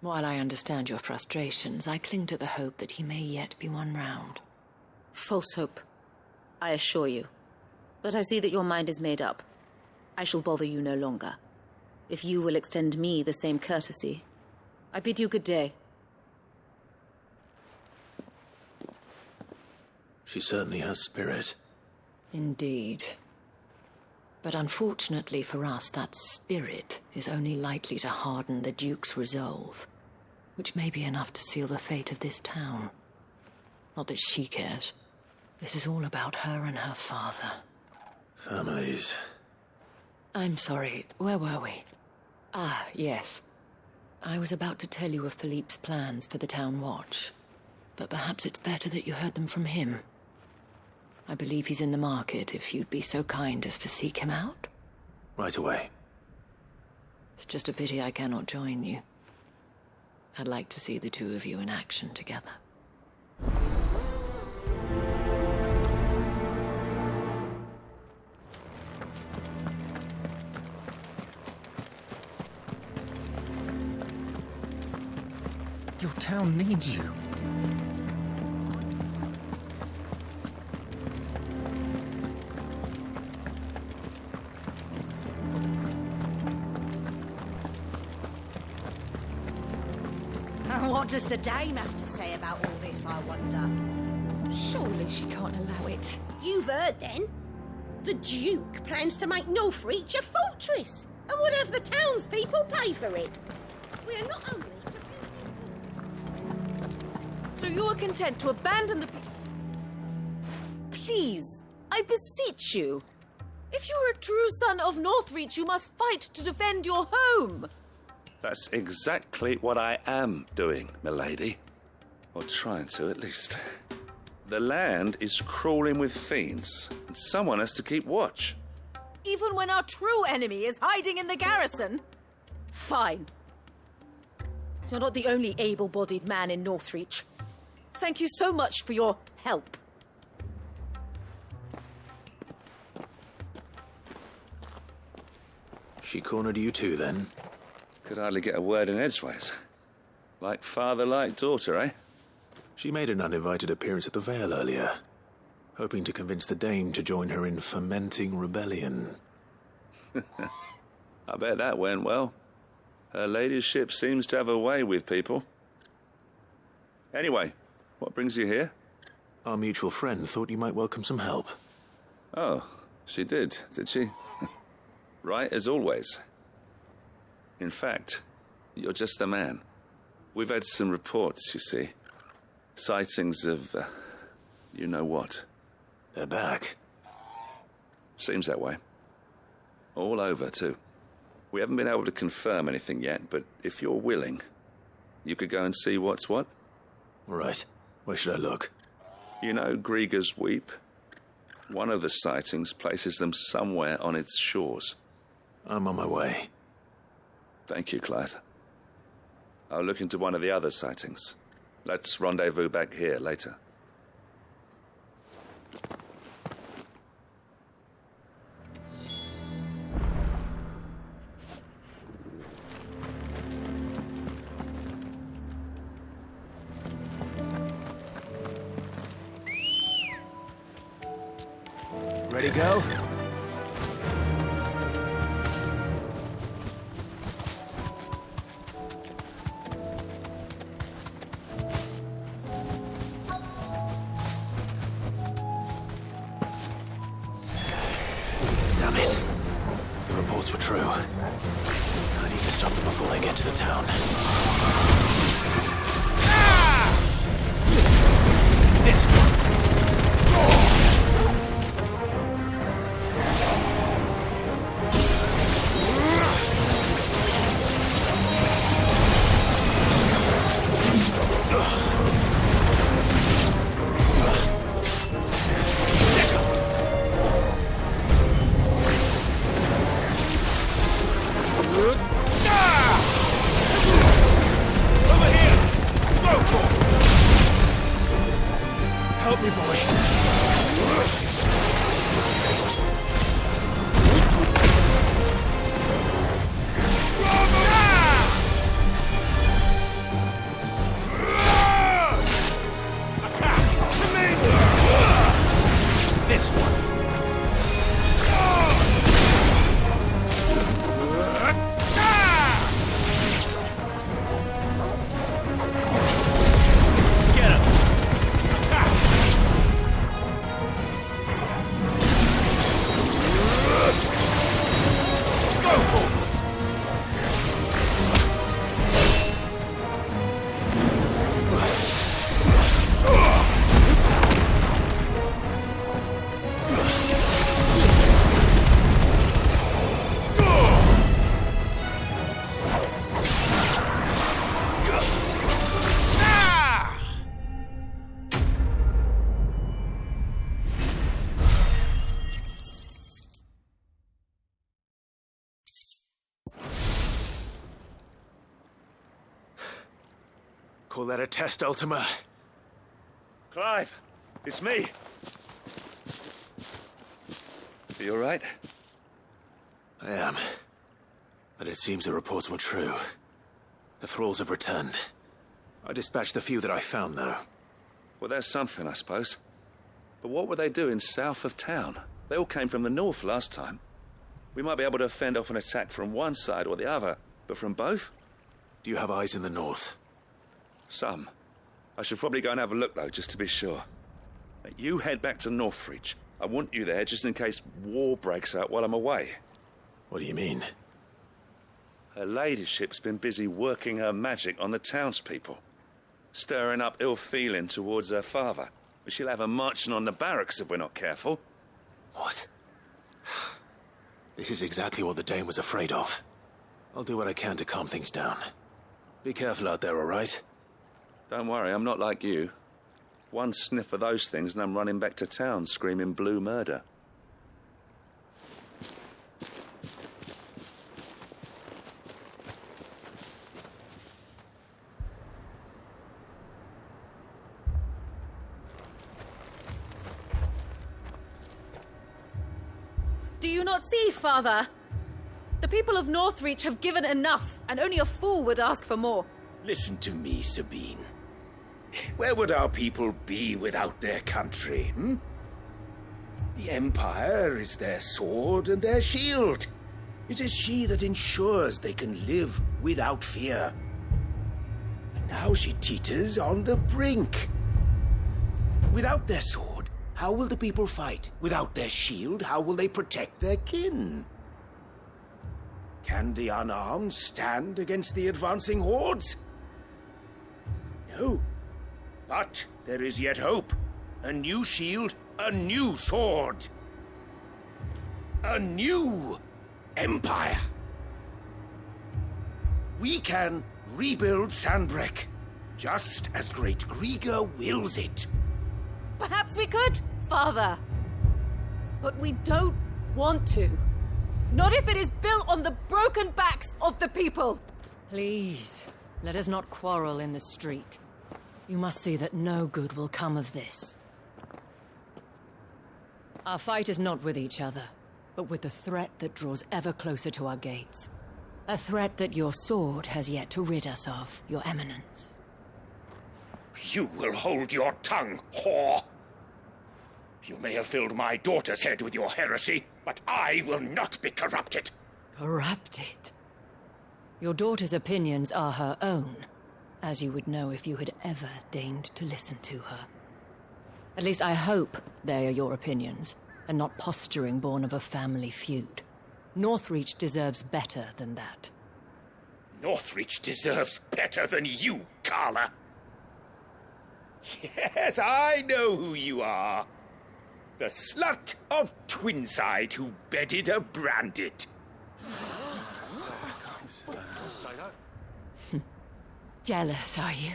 While I understand your frustrations, I cling to the hope that he may yet be won round. False hope, I assure you. But I see that your mind is made up. I shall bother you no longer. If you will extend me the same courtesy, I bid you good day. She certainly has spirit. Indeed. But unfortunately for us, that spirit is only likely to harden the Duke's resolve, which may be enough to seal the fate of this town. Not that she cares. This is all about her and her father. Families. I'm sorry, where were we? Ah, yes. I was about to tell you of Philippe's plans for the town watch, but perhaps it's better that you heard them from him. I believe he's in the market, if you'd be so kind as to seek him out. Right away. It's just a pity I cannot join you. I'd like to see the two of you in action together. Your town needs you. What does the Dame have to say about all this, I wonder? Surely she can't allow it. You've heard, then? The Duke plans to make Northreach a fortress, and would have the townspeople pay for it. We are not only to... So you are content to abandon the... Please, I beseech you. If you are a true son of Northreach, you must fight to defend your home. That's exactly what I am doing, milady. Or trying to, at least. The land is crawling with fiends, and someone has to keep watch. Even when our true enemy is hiding in the garrison? Fine. You're not the only able-bodied man in Northreach. Thank you so much for your help. She cornered you too, then? Could hardly get a word in edgeways. Like father, like daughter, eh? She made an uninvited appearance at the Vale earlier, hoping to convince the Dame to join her in fomenting rebellion. I bet that went well. Her ladyship seems to have a way with people. Anyway, what brings you here? Our mutual friend thought you might welcome some help. Oh, she did she? Right as always. In fact, you're just the man. We've had some reports, you see. Sightings of, you know what. They're back. Seems that way. All over, too. We haven't been able to confirm anything yet, but if you're willing, you could go and see what's what. Right. Where should I look? You know Grieger's Weep? One of the sightings places them somewhere on its shores. I'm on my way. Thank you, Clive. I'll look into one of the other sightings. Let's rendezvous back here later. Ready to go? Damn it. The reports were true. I need to stop them before they get to the town. This one! Help me, boy. Attack! To me! This one. Call that a test, Ultima? Clive, it's me. Are you all right? I am. But it seems the reports were true. The thralls have returned. I dispatched the few that I found, though. Well, there's something, I suppose. But what were they doing south of town? They all came from the north last time. We might be able to fend off an attack from one side or the other, but from both? Do you have eyes in the north? Some. I should probably go and have a look, though, just to be sure. You head back to Northreach. I want you there just in case war breaks out while I'm away. What do you mean? Her ladyship's been busy working her magic on the townspeople, stirring up ill feeling towards her father. But she'll have her marching on the barracks if we're not careful. What? This is exactly what the Dane was afraid of. I'll do what I can to calm things down. Be careful out there, all right? Don't worry, I'm not like you. One sniff of those things and I'm running back to town screaming blue murder. Do you not see, Father? The people of Northreach have given enough, and only a fool would ask for more. Listen to me, Sabine. Where would our people be without their country, hmm? The Empire is their sword and their shield. It is she that ensures they can live without fear. And now she teeters on the brink. Without their sword, how will the people fight? Without their shield, how will they protect their kin? Can the unarmed stand against the advancing hordes? No. But there is yet hope. A new shield, a new sword. A new empire. We can rebuild Sandbreck, just as great Grieger wills it. Perhaps we could, Father. But we don't want to. Not if it is built on the broken backs of the people. Please, let us not quarrel in the street. You must see that no good will come of this. Our fight is not with each other, but with the threat that draws ever closer to our gates. A threat that your sword has yet to rid us of, Your Eminence. You will hold your tongue, whore! You may have filled my daughter's head with your heresy, but I will not be corrupted. Corrupted? Your daughter's opinions are her own, as you would know if you had ever deigned to listen to her. At least I hope they are your opinions, and not posturing born of a family feud. Northreach deserves better than that. Northreach deserves better than you, Carla. Yes, I know who you are. The slut of Twinside who bedded a Branded. Jealous, are you?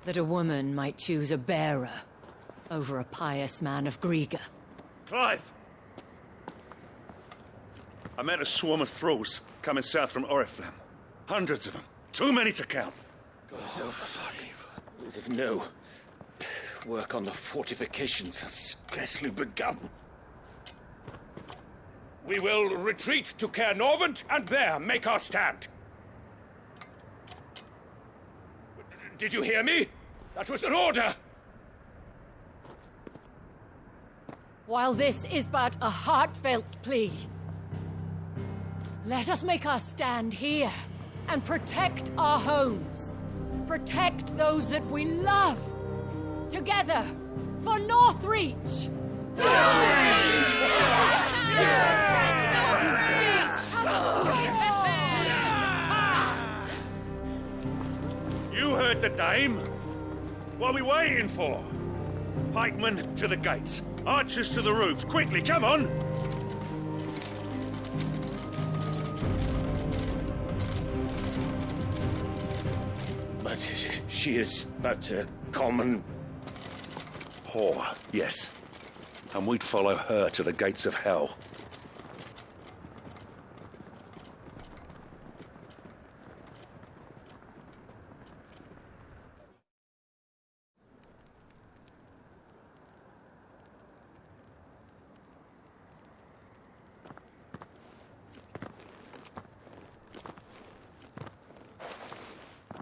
That a woman might choose a bearer over a pious man of Grieger. Clive! I met a swarm of thralls coming south from Oriflamme. Hundreds of them. Too many to count. No. Work on the fortifications has scarcely begun. We will retreat to Caer Norvent and there make our stand. Did you hear me? That was an order! While this is but a heartfelt plea, let us make our stand here and protect our homes. Protect those that we love. Together, for Northreach! You heard the dame. What are we waiting for? Pikemen to the gates. Archers to the roofs. Quickly, come on! But she is but a common... whore, yes. And we'd follow her to the gates of hell.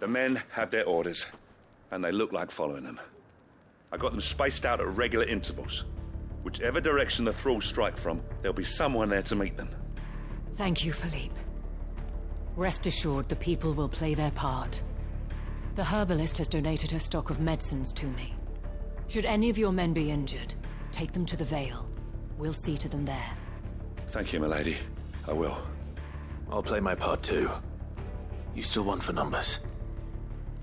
The men have their orders, and they look like following them. I got them spaced out at regular intervals. Whichever direction the thralls strike from, there'll be someone there to meet them. Thank you, Philippe. Rest assured the people will play their part. The herbalist has donated her stock of medicines to me. Should any of your men be injured, take them to the Vale. We'll see to them there. Thank you, milady. I will. I'll play my part too. You still want for numbers.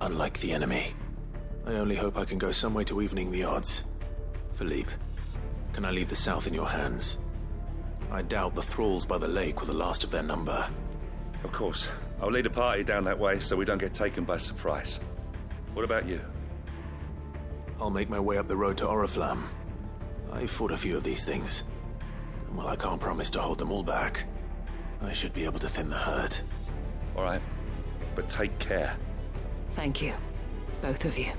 Unlike the enemy. I only hope I can go some way to evening the odds. Philippe, can I leave the south in your hands? I doubt the thralls by the lake were the last of their number. Of course. I'll lead a party down that way so we don't get taken by surprise. What about you? I'll make my way up the road to Oriflamme. I've fought a few of these things. And while I can't promise to hold them all back, I should be able to thin the herd. All right. But take care. Thank you. Both of you.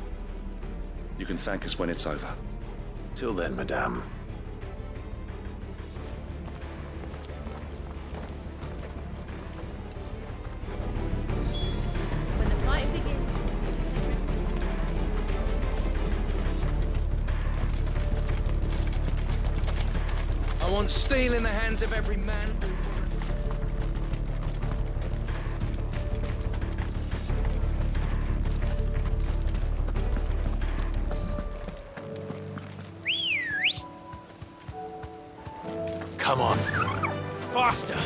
You can thank us when it's over. Till then, madame. When the fight begins... I want steel in the hands of every man. Come on. Faster!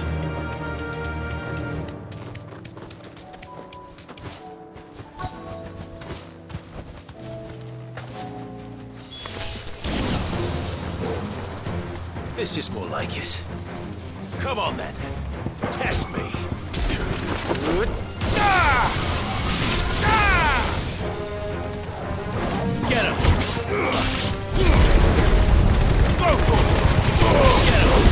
This is more like it. Come on then. Test me. Get him! Go! Get him!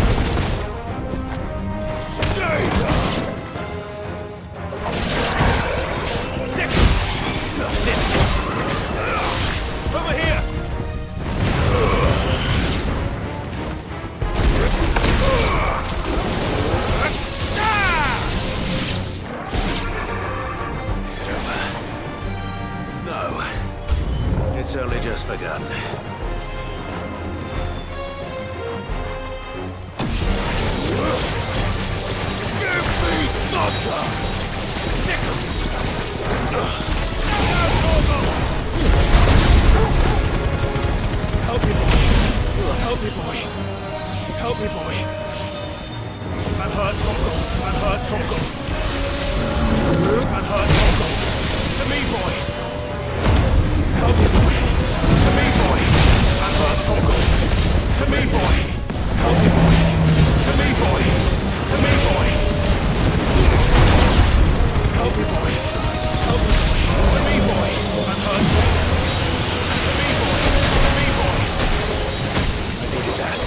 Stay down! Six! This! Over here! Is it over? No. It's only just begun. Give me thunder! Help me, boy. Help me, boy. Help me, boy. I'm hurt, Tonko. I'm hurt, Tonko. I'm hurt, Tonko. To me, boy. Help me, boy. To me, boy. I'm hurt, Tonko. To me, boy. Help me, boy. To me, boy. To me, boy. Help me, boy. Help me, boy. To me, boy. I'm hurt, Tonko. To me, boy. To me, boy. I needed that.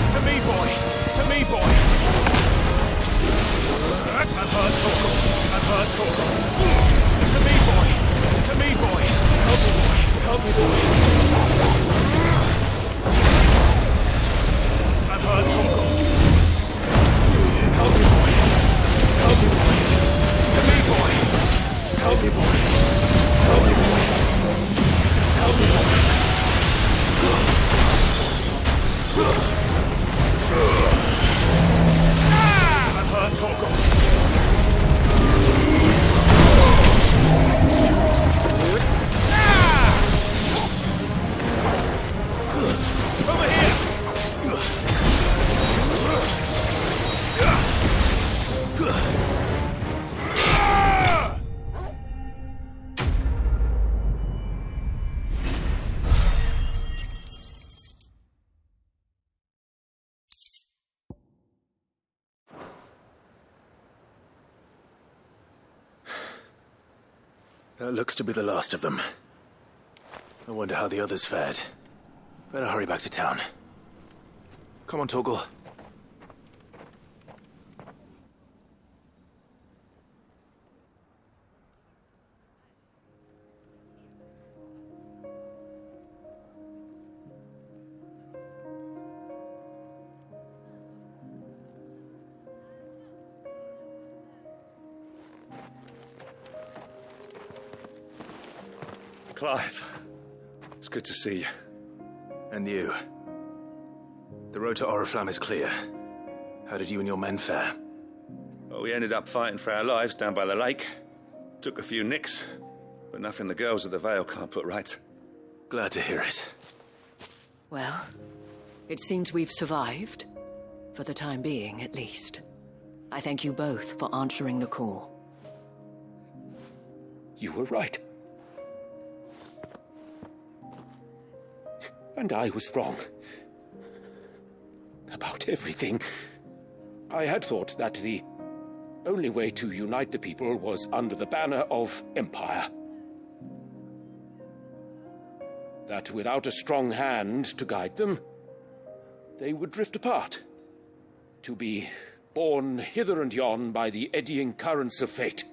To me, boy. To me, boy. I'm hurt, Tonko. I'm hurt, Tonko. To me, boy. To me, boy. Help me, boy. Help me, boy. I'm hurt, Tonko. Help me, boy. Help me, boy. To me, boy. Help me, boy. Help me, boy. Help me, boy. I'm hurt, Tonko. Over here! That looks to be the last of them. I wonder how the others fared. Better hurry back to town. Come on, Torgal. Clive, it's good to see you. And you. The road to Oriflamme is clear. How did you and your men fare? Well, we ended up fighting for our lives down by the lake. Took a few nicks, but nothing the girls of the Vale can't put right. Glad to hear it. Well, it seems we've survived. For the time being, at least. I thank you both for answering the call. You were right. And I was wrong. About everything. I had thought that the only way to unite the people was under the banner of Empire. That without a strong hand to guide them, they would drift apart. To be borne hither and yon by the eddying currents of fate.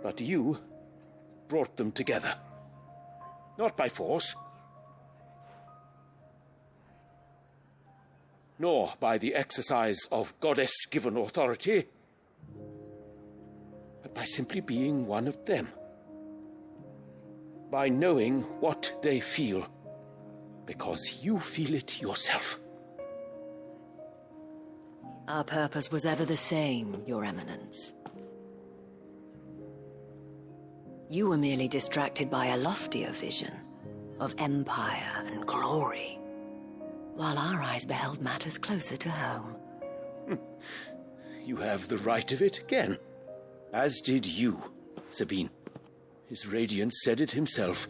But you brought them together. Not by force, nor by the exercise of goddess-given authority, but by simply being one of them. By knowing what they feel, because you feel it yourself. Our purpose was ever the same, Your Eminence. You were merely distracted by a loftier vision of empire and glory, while our eyes beheld matters closer to home. You have the right of it again. As did you, Sabine. His radiance said it himself.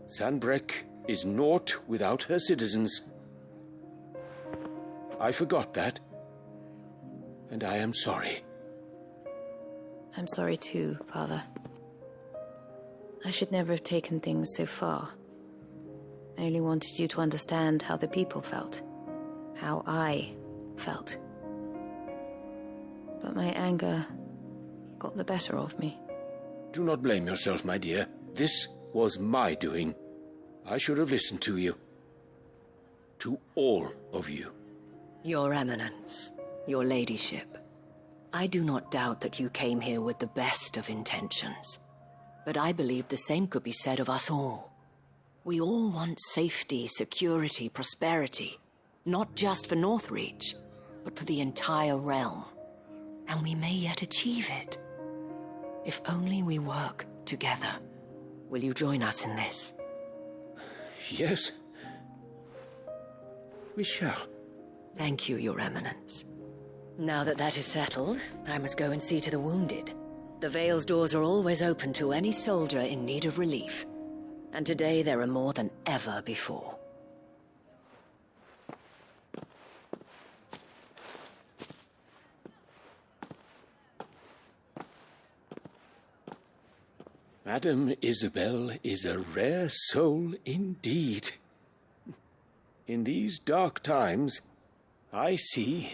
Sanbreque is naught without her citizens. I forgot that. And I am sorry. I'm sorry too, Father. I should never have taken things so far. I only wanted you to understand how the people felt. How I felt. But my anger got the better of me. Do not blame yourself, my dear. This was my doing. I should have listened to you. To all of you. Your Eminence, your ladyship, I do not doubt that you came here with the best of intentions. But I believe the same could be said of us all. We all want safety, security, prosperity. Not just for Northreach, but for the entire realm. And we may yet achieve it. If only we work together. Will you join us in this? Yes. We shall. Thank you, Your Eminence. Now that that is settled, I must go and see to the wounded. The Vale's doors are always open to any soldier in need of relief. And today there are more than ever before. Madame Isabel is a rare soul indeed. In these dark times, I see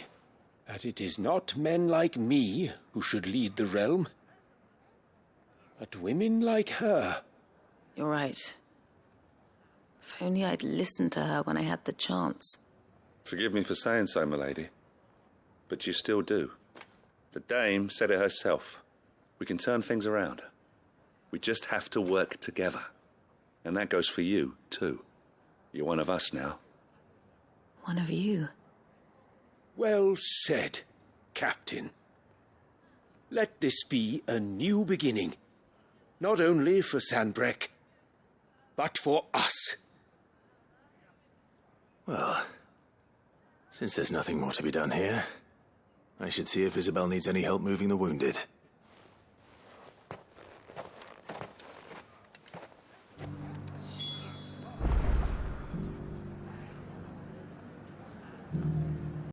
that it is not men like me who should lead the realm, but women like her. You're right. If only I'd listened to her when I had the chance. Forgive me for saying so, milady, but you still do. The dame said it herself. We can turn things around. We just have to work together. And that goes for you, too. You're one of us now. One of you? Well said, Captain. Let this be a new beginning. Not only for Sanbreque, but for us. Well, since there's nothing more to be done here, I should see if Isabel needs any help moving the wounded.